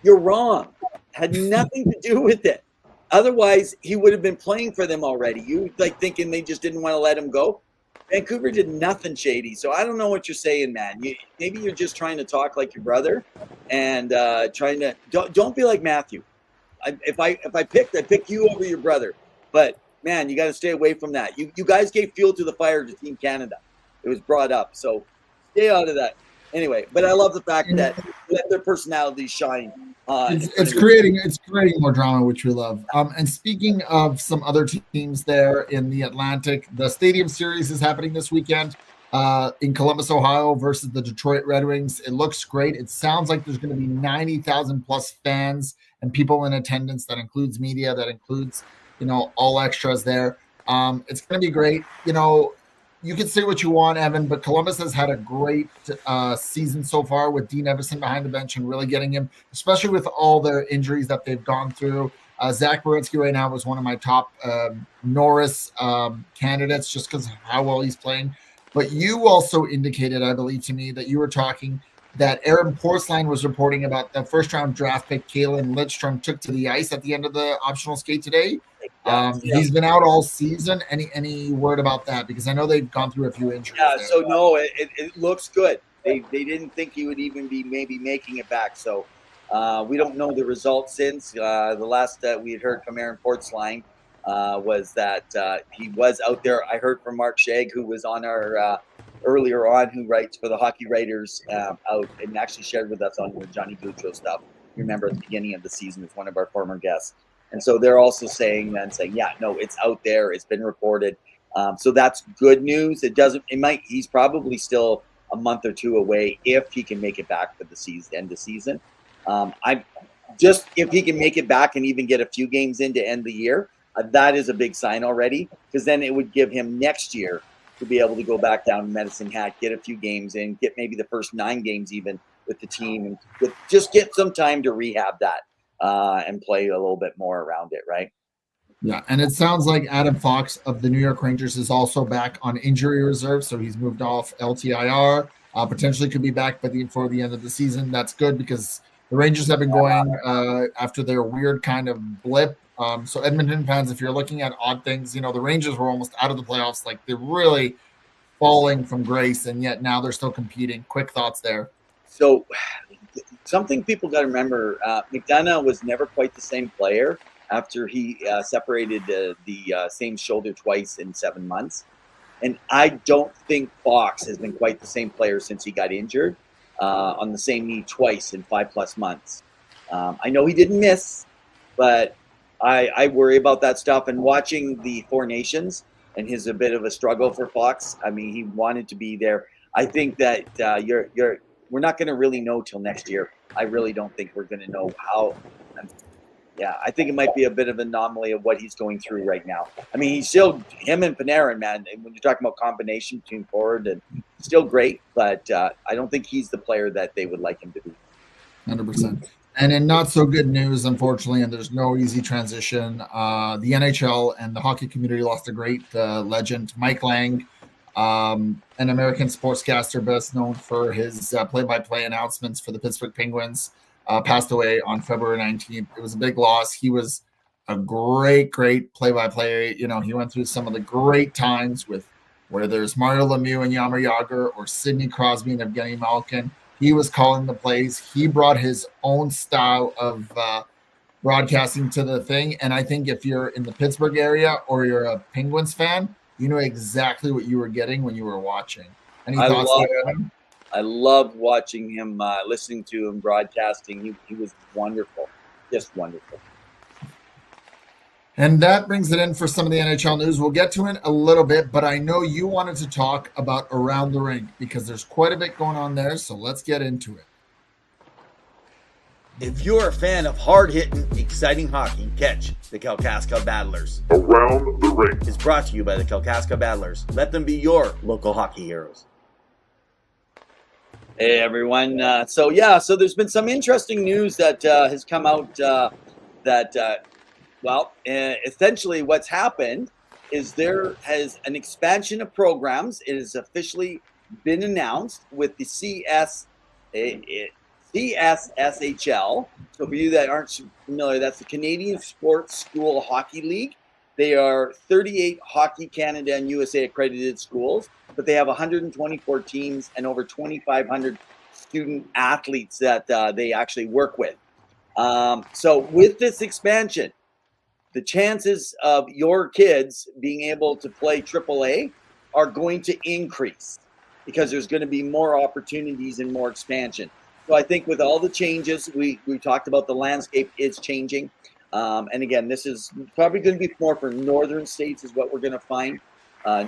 [SPEAKER 2] you're wrong. Had nothing to do with it. Otherwise, he would have been playing for them already. You thinking they just didn't want to let him go? Vancouver did nothing shady. So I don't know what you're saying, man. Maybe you're just trying to talk like your brother and trying to don't be like Matthew. If I pick you over your brother. But man, you got to stay away from that. You guys gave fuel to the fire to Team Canada. It was brought up, so stay out of that. Anyway, but I love the fact that let their personalities shine.
[SPEAKER 1] It's creating more drama, which we love. And speaking of some other teams there in the Atlantic, the Stadium Series is happening this weekend in Columbus, Ohio, versus the Detroit Red Wings. It looks great. It sounds like there's going to be 90,000 plus fans and people in attendance. That includes media. That includes all extras there. It's going to be great. You can say what you want, Evan, but Columbus has had a great season so far with Dean Evison behind the bench and really getting him, especially with all their injuries that they've gone through. Zach Werenski right now was one of my top Norris candidates just because of how well he's playing. But you also indicated, I believe to me, that you were talking that Aaron Porcelain was reporting about the first-round draft pick Kalen Lidstrom took to the ice at the end of the optional skate today. He's been out all season. Any word about that? Because I know they've gone through a few injuries.
[SPEAKER 2] Yeah, so no, it looks good. They didn't think he would even be maybe making it back. So we don't know the results since. The last that we had heard from Aaron Porcelain was that he was out there. I heard from Mark Shagg, who was on our earlier on, who writes for the Hockey Writers out and actually shared with us on the Johnny Gaudreau stuff. Remember at the beginning of the season as one of our former guests. And so they're also saying, yeah, no, it's out there. It's been reported. So that's good news. He's probably still a month or two away if he can make it back for the end of season. If he can make it back and even get a few games in to end the year, that is a big sign already, because then it would give him next year to be able to go back down to Medicine Hat, get a few games in, get maybe the first 9 games even with the team, and just get some time to rehab that and play a little bit more around it, right?
[SPEAKER 1] Yeah, and it sounds like Adam Fox of the New York Rangers is also back on injury reserve, so he's moved off LTIR. Potentially could be back before the end of the season. That's good because the Rangers have been going after their weird kind of blip. So Edmonton fans, if you're looking at odd things, the Rangers were almost out of the playoffs. Like they're really falling from grace, and yet now they're still competing. Quick thoughts there.
[SPEAKER 2] So something people got to remember, McDonough was never quite the same player after he separated the same shoulder twice in 7 months. And I don't think Fox has been quite the same player since he got injured on the same knee twice in 5+ months. I know he didn't miss, but I worry about that stuff. And watching the Four Nations and his a bit of a struggle for Fox. I mean, he wanted to be there. I think that we're not going to really know till next year. I really don't think we're going to know how. Yeah, I think it might be a bit of an anomaly of what he's going through right now. I mean, he's still, him and Panarin, man, when you're talking about combination between forward, and still great, but I don't think he's the player that they would like him to be.
[SPEAKER 1] 100%. And in not so good news, unfortunately, and there's no easy transition, the NHL and the hockey community lost a great legend, Mike Lang, an American sportscaster best known for his play-by-play announcements for the Pittsburgh Penguins, passed away on February 19th. It was a big loss. He was a great play-by-play. You know, he went through some of the great times with where there's Mario Lemieux and Jaromir Jagr or Sidney Crosby and Evgeny Malkin. He was calling the plays. He brought his own style of broadcasting to the thing. And I think if you're in the Pittsburgh area or you're a Penguins fan, you know exactly what you were getting when you were watching. Any thoughts there, Evan?
[SPEAKER 2] I loved watching him, listening to him broadcasting. He was wonderful, just wonderful.
[SPEAKER 1] And that brings it in for some of the NHL news. We'll get to it a little bit, but I know you wanted to talk about Around the Rink because there's quite a bit going on there. So let's get into it.
[SPEAKER 2] If you're a fan of hard-hitting, exciting hockey, catch the Kalkaska Battlers.
[SPEAKER 4] Around the Rink
[SPEAKER 2] is brought to you by the Kalkaska Battlers. Let them be your local hockey heroes. Hey, everyone. So there's been some interesting news that has come out essentially what's happened is there has an expansion of programs. It has officially been announced with the CSSHL. So for you that aren't familiar, that's the Canadian Sports School Hockey League. They are 38 Hockey Canada and USA accredited schools, but they have 124 teams and over 2,500 student athletes that they actually work with. So with this expansion, the chances of your kids being able to play AAA are going to increase because there's going to be more opportunities and more expansion. So I think with all the changes, we talked about, the landscape is changing. And again, this is probably going to be more for northern states is what we're going to find,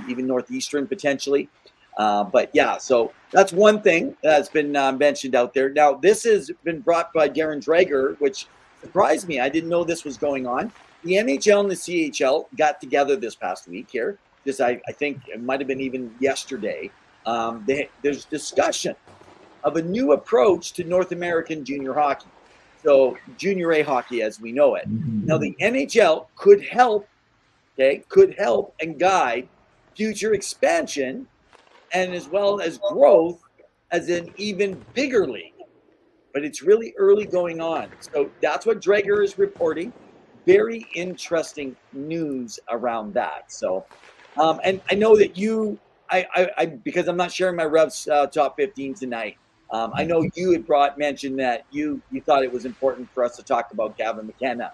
[SPEAKER 2] even northeastern potentially. But yeah, so that's one thing that's been mentioned out there. Now, this has been brought by Darren Dreger, which surprised me. I didn't know this was going on. The NHL and the CHL got together this past week here. I think it might have been even yesterday. There's discussion of a new approach to North American junior hockey. So junior A hockey as we know it. Mm-hmm. Now the NHL could help and guide future expansion and as well as growth as an even bigger league. But it's really early going on. So that's what Dreger is reporting. Very interesting news around that. So, and I know that because I'm not sharing my Revs top 15 tonight. I know you had mentioned that you thought it was important for us to talk about Gavin McKenna.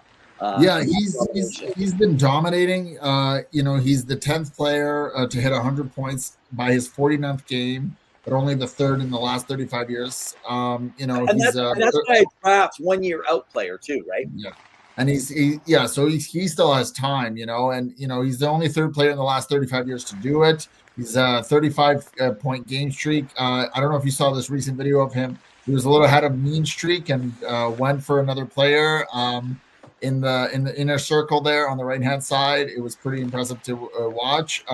[SPEAKER 1] He's been dominating. He's the 10th player to hit 100 points by his 49th game, but only the third in the last 35 years. And
[SPEAKER 2] that's why I draft 1 year out player too, right?
[SPEAKER 1] Yeah. And so he still has time, and he's the only third player in the last 35 years to do it. He's a 35-point game streak. I don't know if you saw this recent video of him. He was a little ahead of mean streak and went for another player in the inner circle there on the right-hand side. It was pretty impressive to watch.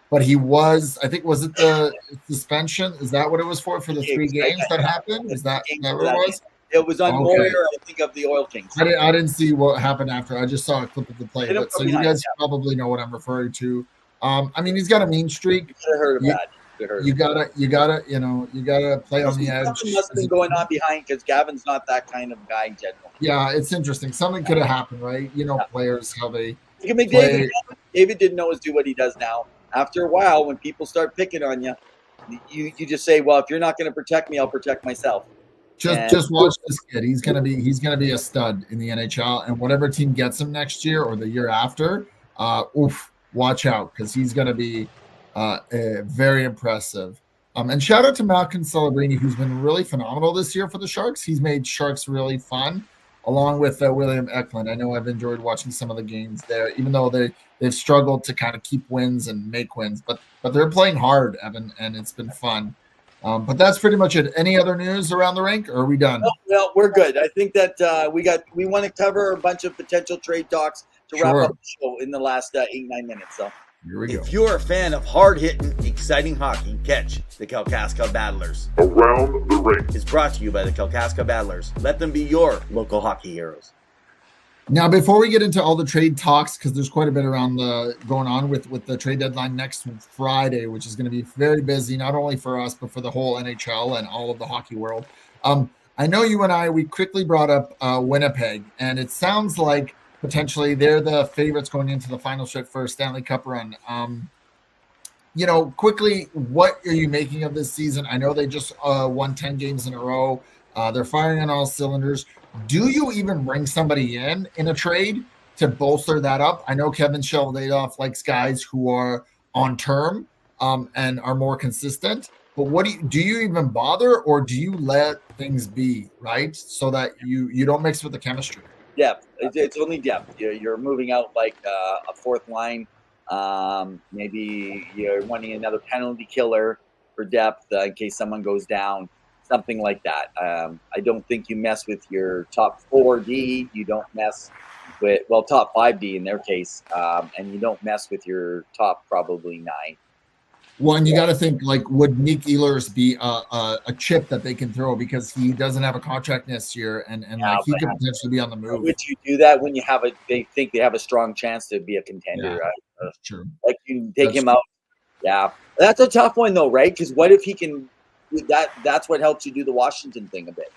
[SPEAKER 1] But he was, I think, was it the suspension? Is that what it was for the 3 games that happened? Is that what it was?
[SPEAKER 2] It was on Moyer, I think, of the Oil Kings.
[SPEAKER 1] I didn't see what happened after. I just saw a clip of the play. But so you guys probably know what I'm referring to. He's got a mean streak.
[SPEAKER 2] You could have heard of that.
[SPEAKER 1] You gotta play on the edge.
[SPEAKER 2] Something must have been going on behind because Gavin's not that kind of guy in general.
[SPEAKER 1] Yeah, it's interesting. Something could have happened, right? Players how they.
[SPEAKER 2] David didn't always do what he does now. After a while, when people start picking on you, you just say, "Well, if you're not going to protect me, I'll protect myself."
[SPEAKER 1] Just watch this kid. He's gonna be a stud in the NHL, and whatever team gets him next year or the year after, watch out because he's gonna be very impressive. And shout out to Malcolm Celebrini, who's been really phenomenal this year for the Sharks. He's made Sharks really fun, along with William Eklund. I know I've enjoyed watching some of the games there, even though they've struggled to kind of keep wins and make wins, but they're playing hard, Evan, and it's been fun. But that's pretty much it. Any other news around the rink, or are we done?
[SPEAKER 2] Well, we're good. I think that we want to cover a bunch of potential trade talks to wrap up the show in the last 8-9 minutes. So
[SPEAKER 1] Here we go.
[SPEAKER 4] If you're a fan of hard-hitting, exciting hockey, catch the Kalkaska Battlers.
[SPEAKER 5] Around the Rink
[SPEAKER 4] Is brought to you by the Kalkaska Battlers. Let them be your local hockey heroes.
[SPEAKER 1] Now, before we get into all the trade talks, because there's quite a bit around going on with the trade deadline next Friday, which is going to be very busy, not only for us, but for the whole NHL and all of the hockey world. I know you and we quickly brought up Winnipeg, and it sounds like potentially they're the favorites going into the final stretch for a Stanley Cup run. Quickly, what are you making of this season? I know they just won 10 games in a row. They're firing on all cylinders. Do you even bring somebody in a trade to bolster that up? I know Kevin Sheldadoff likes guys who are on term and are more consistent. But what do you even bother, or do you let things be, right? So that you don't mix with the chemistry?
[SPEAKER 2] Depth. It's only depth. You're moving out like a fourth line. Maybe you're wanting another penalty killer for depth in case someone goes down. Something like that. I don't think you mess with your top 4D. You don't mess with, top 5D in their case. And you don't mess with your top probably 9.
[SPEAKER 1] Well, and you got to think, like, would Nick Ehlers be a chip that they can throw because he doesn't have a contract next year, and he could potentially be on the move?
[SPEAKER 2] Would you do that when they think they have a strong chance to be a contender? Right?
[SPEAKER 1] That's true.
[SPEAKER 2] Like you take him out. Yeah, that's a tough one though, right? Because what if he can? That's what helps you do the Washington thing a bit,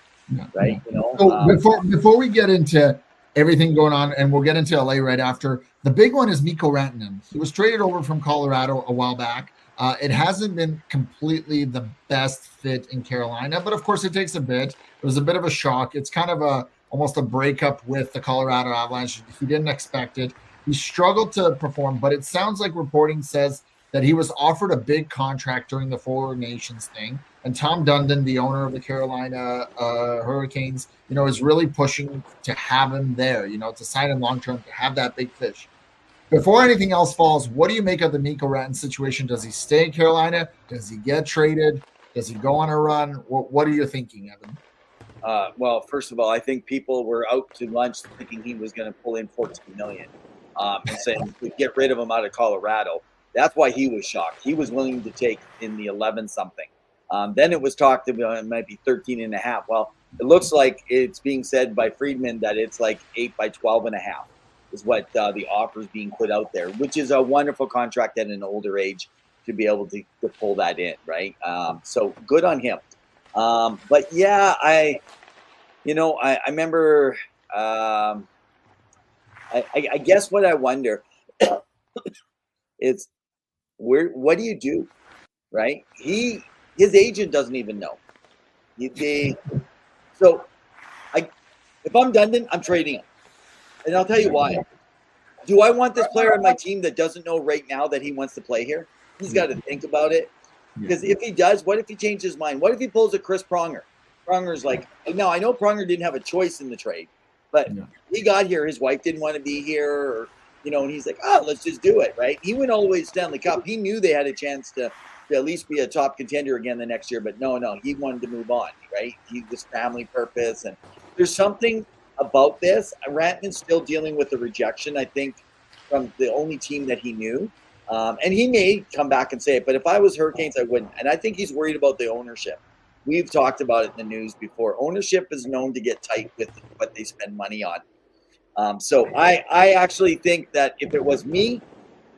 [SPEAKER 2] right?
[SPEAKER 1] Yeah. So before we get into everything going on, and we'll get into LA right after, the big one is Mikko Rantanen. He was traded over from Colorado a while back. It hasn't been completely the best fit in Carolina, but of course it takes a bit. It was a bit of a shock. It's kind of almost a breakup with the Colorado Avalanche. He didn't expect it. He struggled to perform, but it sounds like reporting says that he was offered a big contract during the Four Nations thing. And Tom Dundon, the owner of the Carolina Hurricanes, is really pushing to have him there, to sign him long-term, to have that big fish. Before anything else falls, what do you make of the Mikko Rantanen situation? Does he stay in Carolina? Does he get traded? Does he go on a run? What are you thinking, Evan?
[SPEAKER 2] Well, first of all, I think people were out to lunch thinking he was going to pull in $14 million and saying get rid of him out of Colorado. That's why he was shocked. He was willing to take in the 11 something. Then it was talked about it might be 13 and a half. Well, it looks like it's being said by Friedman that it's like 8 by 12 and a half is what the offer is being put out there, which is a wonderful contract at an older age to be able to pull that in, right? So good on him. But yeah, I remember. I guess what I wonder is what do you do, right? His agent doesn't even know. So if I'm Dundon, I'm trading him. And I'll tell you why. Do I want this player on my team that doesn't know right now that he wants to play here? He's got to think about it. Because if he does, what if he changes his mind? What if he pulls a Chris Pronger? Pronger's like, now I know Pronger didn't have a choice in the trade, but he got here. His wife didn't want to be here, or, and he's like, let's just do it, right? He went all the way to Stanley Cup. He knew they had a chance to at least be a top contender again the next year, but no, he wanted to move on, right? He was family purpose, and there's something about this. Rantanen's still dealing with the rejection, I think, from the only team that he knew. And he may come back and say it, but if I was Hurricanes, I wouldn't. And I think he's worried about the ownership. We've talked about it in the news before. Ownership is known to get tight with what they spend money on. So I actually think that if it was me,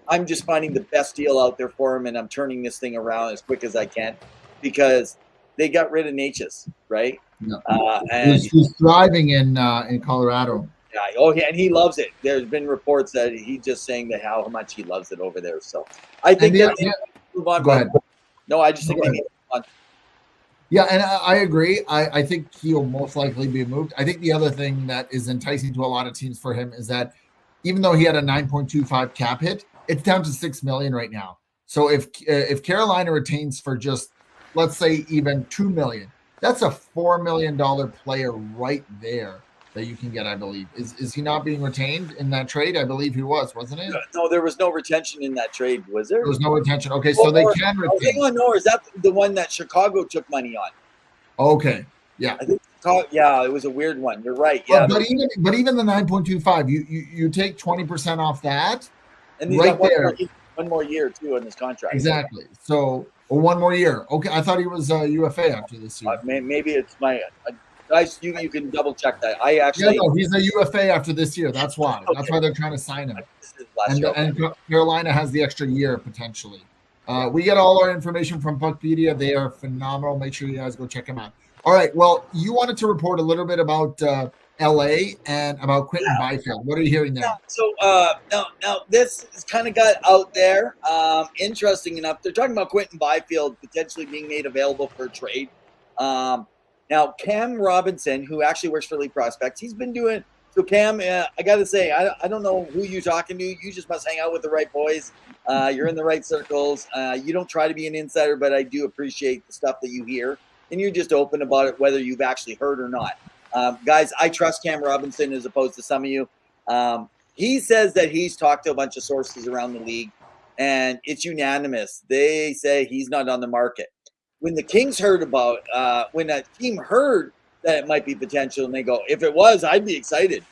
[SPEAKER 2] I'm just finding the best deal out there for him, and I'm turning this thing around as quick as I can, because they got rid of Natchez, right? And
[SPEAKER 1] he's thriving in Colorado.
[SPEAKER 2] Yeah, and he loves it. There's been reports that he's just saying that how much he loves it over there. So I think they need to move on.
[SPEAKER 1] Go ahead.
[SPEAKER 2] No, I just think they need to move on.
[SPEAKER 1] Yeah, and I agree. I think he'll most likely be moved. I think the other thing that is enticing to a lot of teams for him is that even though he had a 9.25 cap hit, it's down to $6 million right now. So if Carolina retains for just, let's say, even $2 million, that's a $4 million player right there that you can get, I believe. Is he not being retained in that trade? I believe he was, wasn't it?
[SPEAKER 2] No, there was no retention in that trade, was there?
[SPEAKER 1] There was no retention. Okay, so they can retain.
[SPEAKER 2] Hang on, no, is that the one that Chicago took money on?
[SPEAKER 1] Okay, yeah.
[SPEAKER 2] I think it was a weird one. You're right. Yeah,
[SPEAKER 1] but even the 9.25, you take 20% off that,
[SPEAKER 2] and
[SPEAKER 1] right there.
[SPEAKER 2] one more year too in his contract.
[SPEAKER 1] Exactly. So one more year. Okay, I thought he was UFA after this year.
[SPEAKER 2] Maybe it's my guys. You can double check that. I actually
[SPEAKER 1] no, he's a UFA after this year. That's why.
[SPEAKER 2] Okay.
[SPEAKER 1] That's why they're trying to sign him.
[SPEAKER 2] This is last year.
[SPEAKER 1] And Carolina has the extra year potentially. We get all our information from Puckpedia. They are phenomenal. Make sure you guys go check them out. All right. Well, you wanted to report a little bit about LA and about Quentin Byfield. What are you hearing there?
[SPEAKER 2] So now this has kind of got out there. Interesting enough, they're talking about Quentin Byfield potentially being made available for a trade. Now Cam Robinson, who actually works for Elite Prospects, he's been doing. So Cam, I got to say, I don't know who you're talking to. You just must hang out with the right boys. You're in the right circles. You don't try to be an insider, but I do appreciate the stuff that you hear, and you're just open about it, whether you've actually heard or not. Guys, I trust Cam Robinson as opposed to some of you. He says that he's talked to a bunch of sources around the league, and it's unanimous. They say he's not on the market. When the Kings heard about, when a team heard that it might be potential, and they go, if it was, I'd be excited.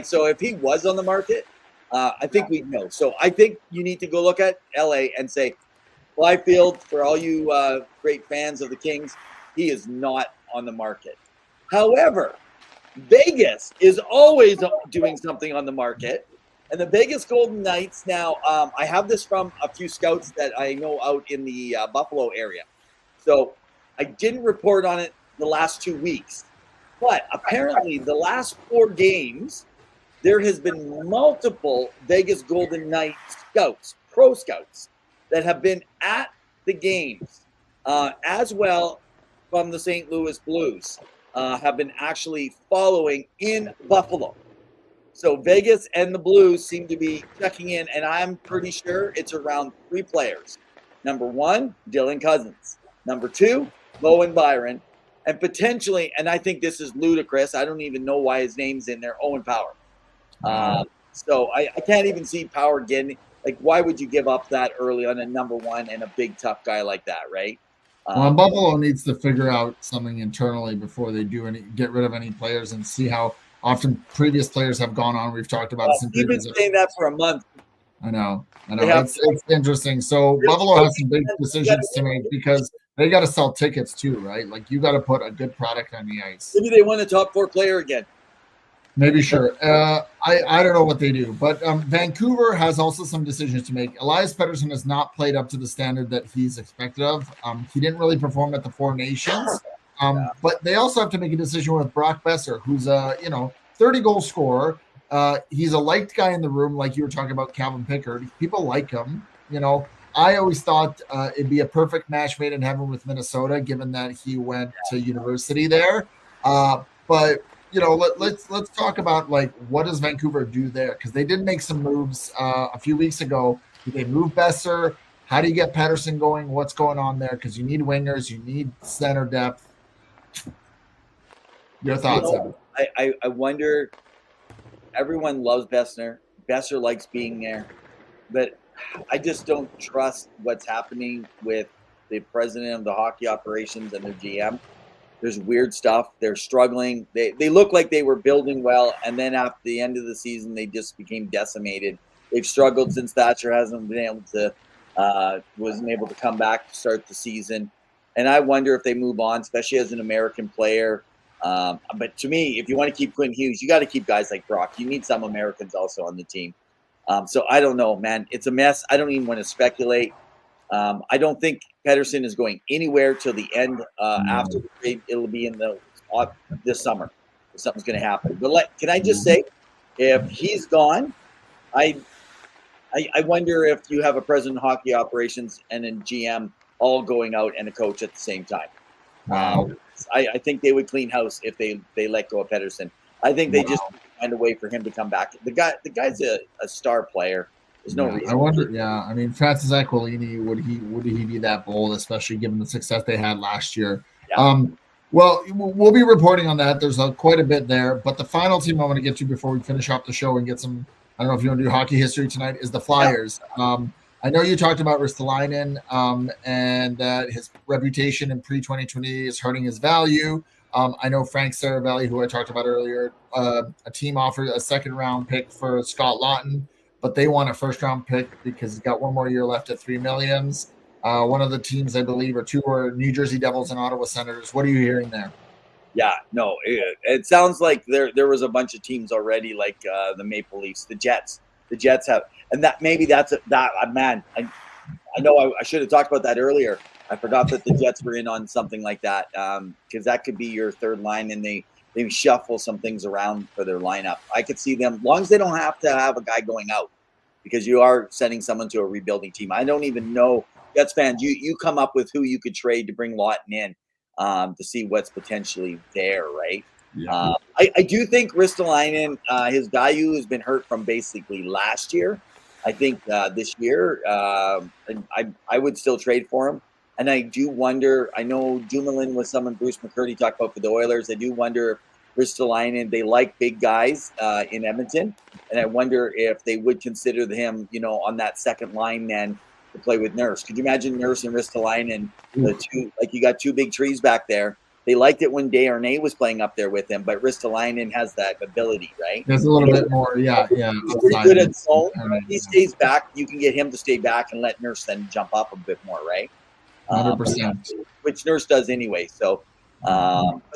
[SPEAKER 2] So if he was on the market, I think we'd know. So I think you need to go look at LA and say, Byfield, for all you great fans of the Kings, he is not on the market. However, Vegas is always doing something on the market. And the Vegas Golden Knights now, I have this from a few scouts that I know out in the Buffalo area. So I didn't report on it the last 2 weeks. But apparently the last 4 games, there has been multiple Vegas Golden Knights scouts, pro scouts, that have been at the games, as well from the St. Louis Blues. Have been actually following in Buffalo. So Vegas and the Blues seem to be checking in, and I'm pretty sure it's around 3 players. Number 1, Dylan Cousins. Number 2, Bowen Byron. And potentially, and I think this is ludicrous, I don't even know why his name's in there, Owen Power. So I can't even see Power getting, like, why would you give up that early on a number 1 and a big, tough guy like that, right?
[SPEAKER 1] Well, Buffalo needs to figure out something internally before they get rid of any players and see how often previous players have gone on. We've talked about this in
[SPEAKER 2] You've been saying that for a month.
[SPEAKER 1] I know. It's interesting. So Buffalo has some big decisions to make because they got to sell tickets too, right? Like, you got to put a good product on the ice.
[SPEAKER 2] Maybe they want a top 4 player again.
[SPEAKER 1] Maybe, sure. I don't know what they do, but Vancouver has also some decisions to make. Elias Pettersson has not played up to the standard that he's expected of. He didn't really perform at the 4 Nations, but they also have to make a decision with Brock Besser, who's a 30-goal scorer. He's a liked guy in the room, like you were talking about Calvin Pickard. People like him. I always thought it'd be a perfect match made in heaven with Minnesota, given that he went to university there. But let's talk about, like, what does Vancouver do there? Because they did make some moves a few weeks ago. Did they move Besser? How do you get Pettersson going? What's going on there? Because you need wingers, you need center depth. Your thoughts, Evan?
[SPEAKER 2] I wonder. Everyone loves Besser. Besser likes being there, but I just don't trust what's happening with the president of the hockey operations and their GM. There's weird stuff. They're struggling. They look like they were building well, and then after the end of the season, they just became decimated. They've struggled since Thatcher hasn't been able to wasn't able to come back to start the season. And I wonder if they move on, especially as an American player. But to me, if you want to keep Quinn Hughes, you got to keep guys like Brock. You need some Americans also on the team. So I don't know, man. It's a mess. I don't even want to speculate. I don't think Pettersson is going anywhere till the end. After the trade, it'll be in this summer. Something's going to happen. But can I just say, if he's gone, I wonder if you have a president of hockey operations and a GM all going out and a coach at the same time.
[SPEAKER 1] Wow.
[SPEAKER 2] I think they would clean house if they let go of Pettersson. I think they just find a way for him to come back. The guy's a star player. There's no reason.
[SPEAKER 1] I wonder. Yeah, I mean, Francis Aquilini, would he be that bold, especially given the success they had last year? Yeah. Well, we'll be reporting on that. There's quite a bit there, but the final team I want to get to before we finish off the show and get some. I don't know if you want to do hockey history tonight. Is the Flyers? Yeah. I know you talked about Ristolainen and that his reputation in pre-2020 is hurting his value. I know Frank Saravelli, who I talked about earlier, a team offered a second-round pick for Scott Laughton, but they want a first-round pick because he's got one more year left at $3 million. One of the teams, I believe, or two are New Jersey Devils and Ottawa Senators. What are you hearing there?
[SPEAKER 2] Yeah, no, it sounds like there was a bunch of teams already, like the Maple Leafs, the Jets. The Jets have, and that maybe that's man. I know I should have talked about that earlier. I forgot that the Jets were in on something like that, because that could be your third line, and they shuffle some things around for their lineup. I could see them, as long as they don't have to have a guy going out, because you are sending someone to a rebuilding team. I don't even know, Jets fans, you come up with who you could trade to bring Lawton in to see what's potentially there, right?
[SPEAKER 1] Yeah.
[SPEAKER 2] I do think Ristolainen, his value has been hurt from basically last year. I think this year, I would still trade for him. And I do wonder, I know Dumoulin was someone Bruce McCurdy talked about for the Oilers. I do wonder if Ristolainen, they like big guys in Edmonton. And I wonder if they would consider him, on that second line then to play with Nurse. Could you imagine Nurse and Ristolainen, the two, like you got two big trees back there. They liked it when Desharnais was playing up there with him, but Ristolainen has that ability, right?
[SPEAKER 1] There's a little bit more, yeah.
[SPEAKER 2] He's pretty good at zone. He stays back. You can get him to stay back and let Nurse then jump up a bit more, right?
[SPEAKER 1] 100%.
[SPEAKER 2] Which Nurse does anyway. So,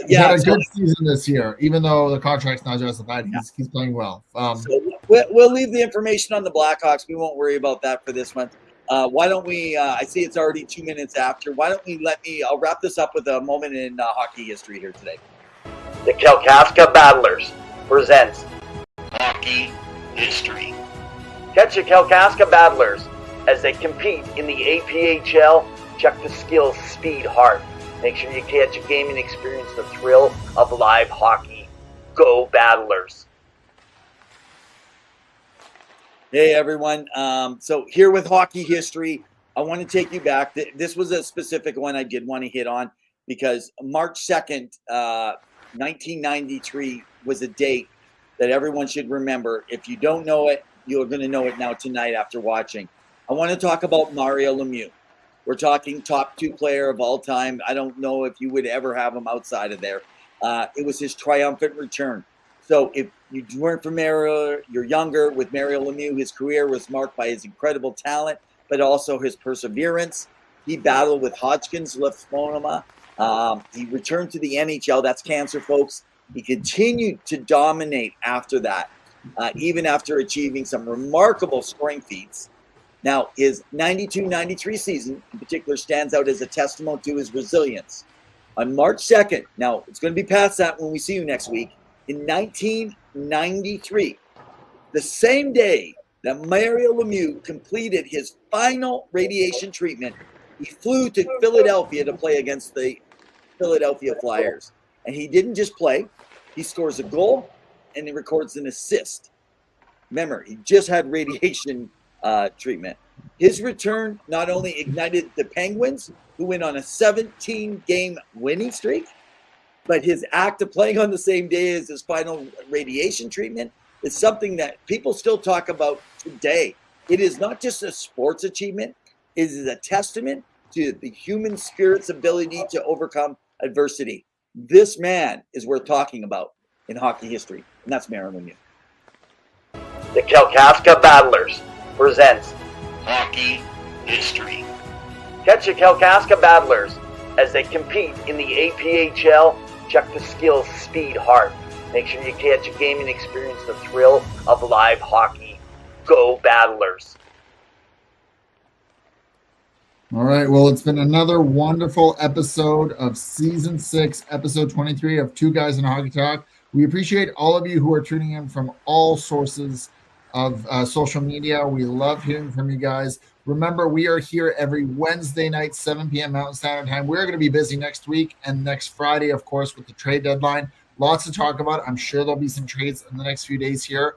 [SPEAKER 1] he had a good season this year, even though the contract's not justified. He's playing well.
[SPEAKER 2] So we'll leave the information on the Blackhawks. We won't worry about that for this one. Why don't we? I see it's already 2 minutes after. Why don't we I'll wrap this up with a moment in hockey history here today.
[SPEAKER 4] The Kalkaska Battlers presents Hockey History. Catch the Kalkaska Battlers as they compete in the APHL. Check the skills, speed, heart. Make sure you catch a game and experience the thrill of live hockey. Go Battlers.
[SPEAKER 2] Hey, everyone. So here with hockey history, I want to take you back. This was a specific one I did want to hit on because March 2nd, 1993 was a date that everyone should remember. If you don't know it, you're going to know it now tonight after watching. I want to talk about Mario Lemieux. We're talking top 2 player of all time. I don't know if you would ever have him outside of there. It was his triumphant return. So if you weren't familiar, you're younger with Mario Lemieux. His career was marked by his incredible talent, but also his perseverance. He battled with Hodgkin's lymphoma. He returned to the NHL. That's cancer, folks. He continued to dominate after that, even after achieving some remarkable scoring feats. Now, his 92-93 season in particular stands out as a testament to his resilience. On March 2nd, now it's going to be past that when we see you next week, in 1993, the same day that Mario Lemieux completed his final radiation treatment, he flew to Philadelphia to play against the Philadelphia Flyers. And he didn't just play, he scores a goal and he records an assist. Remember, he just had radiation treatment. His return not only ignited the Penguins, who went on a 17-game winning streak, but his act of playing on the same day as his final radiation treatment is something that people still talk about today. It is not just a sports achievement. It is a testament to the human spirit's ability to overcome adversity. This man is worth talking about in hockey history, and that's Mario Lemieux.
[SPEAKER 4] The Kalkaska Battlers presents Hockey History. Catch the Kalkaska Battlers as they compete in the APHL. Check the skills, speed, heart. Make sure you catch a game and experience the thrill of live hockey. Go Battlers.
[SPEAKER 1] All right. Well, it's been another wonderful episode of Season 6, Episode 23 of Two Guys in Hockey Talk. We appreciate all of you who are tuning in from all sources of social media. We love hearing from you guys. Remember, we are here every Wednesday night, 7 p.m. Mountain Standard Time. We're going to be busy next week and next Friday, of course, with the trade deadline. Lots to talk about. I'm sure there'll be some trades in the next few days here.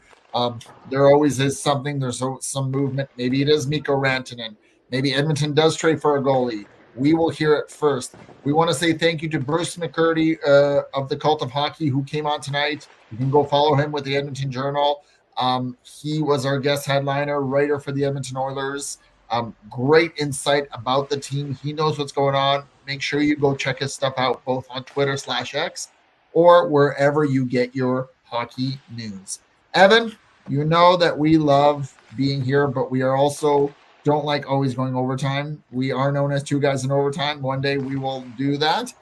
[SPEAKER 1] There always is something. There's some movement. Maybe it is Mikko Rantanen. Maybe Edmonton does trade for a goalie. We will hear it first. We want to say thank you to Bruce McCurdy of the Cult of Hockey who came on tonight. You can go follow him with the Edmonton Journal. He was our guest headliner, writer for the Edmonton Oilers. Great insight about the team. He knows what's going on. Make sure you go check his stuff out both on Twitter/X or wherever you get your hockey news. Evan, You know that we love being here, but we are also don't like always going overtime. We are known as two guys in overtime. One day we will do that.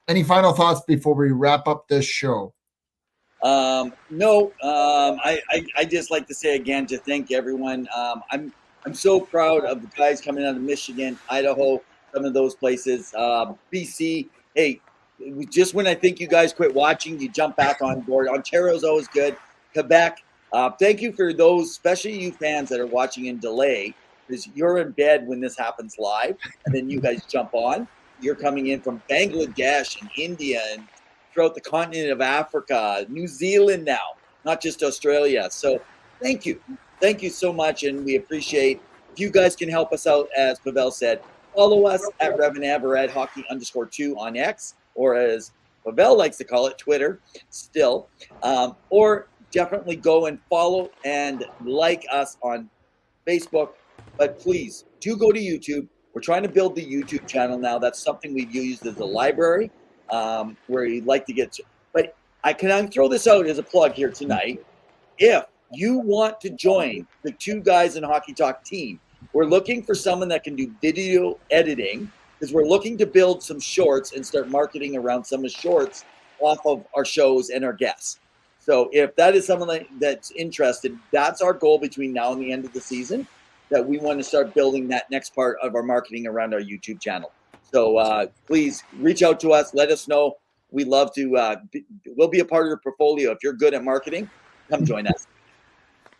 [SPEAKER 1] Any final thoughts before we wrap up this show?
[SPEAKER 2] No, I just like to say again to thank everyone. I'm so proud of the guys coming out of Michigan, Idaho, some of those places. BC, hey, just when I think you guys quit watching, you jump back on board. Ontario's always good. Quebec, thank you for those, especially you fans that are watching in delay, because you're in bed when this happens live, and then you guys jump on. You're coming in from Bangladesh and India and throughout the continent of Africa, New Zealand now, not just Australia. So thank you. Thank you so much, and we appreciate if you guys can help us out, as Pawel said. Follow us at REV or at hockey_2 on X, or as Pawel likes to call it, Twitter, still. Or definitely go and follow and like us on Facebook. But please, do go to YouTube. We're trying to build the YouTube channel now. That's something we've used as a library, where you'd like to get to. But I can throw this out as a plug here tonight. If you want to join the Two Guys in Hockey Talk team, we're looking for someone that can do video editing, because we're looking to build some shorts and start marketing around some of the shorts off of our shows and our guests. So if that is someone that's interested, that's our goal between now and the end of the season, that we want to start building that next part of our marketing around our YouTube channel. So please reach out to us. Let us know. We love to, we'll be a part of your portfolio. If you're good at marketing, come join us.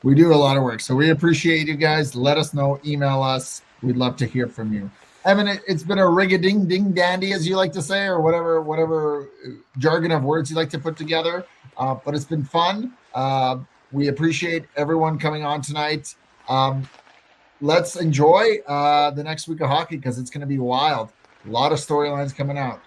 [SPEAKER 1] We do a lot of work, so we appreciate you guys. Let us know. Email us. We'd love to hear from you. Evan, it's been a rig-a-ding-ding-dandy, as you like to say, or whatever jargon of words you like to put together. But it's been fun. We appreciate everyone coming on tonight. Let's enjoy the next week of hockey, because it's going to be wild. A lot of storylines coming out.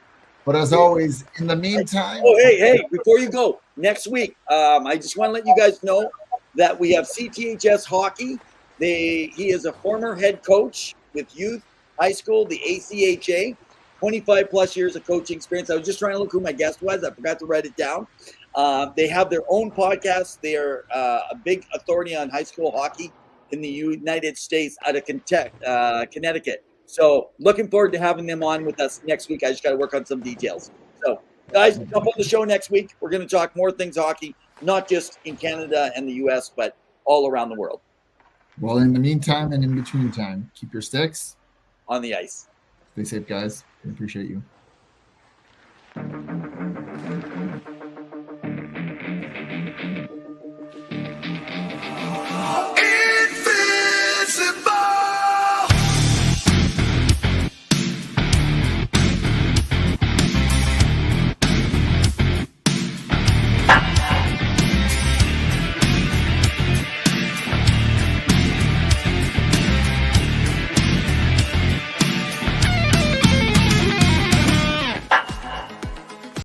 [SPEAKER 1] But as always, in the meantime...
[SPEAKER 2] Oh, hey, before you go, next week, I just want to let you guys know that we have CTHS Hockey. He is a former head coach with youth, high school, the ACHA, 25-plus years of coaching experience. I was just trying to look who my guest was. I forgot to write it down. They have their own podcast. They are a big authority on high school hockey in the United States, out of Connecticut. So looking forward to having them on with us next week. I just got to work on some details. So guys, jump on the show next week. We're going to talk more things hockey, not just in Canada and the US, but all around the world.
[SPEAKER 1] Well, in the meantime and in between time, keep your sticks
[SPEAKER 2] on the ice.
[SPEAKER 1] Stay safe, guys. We appreciate you.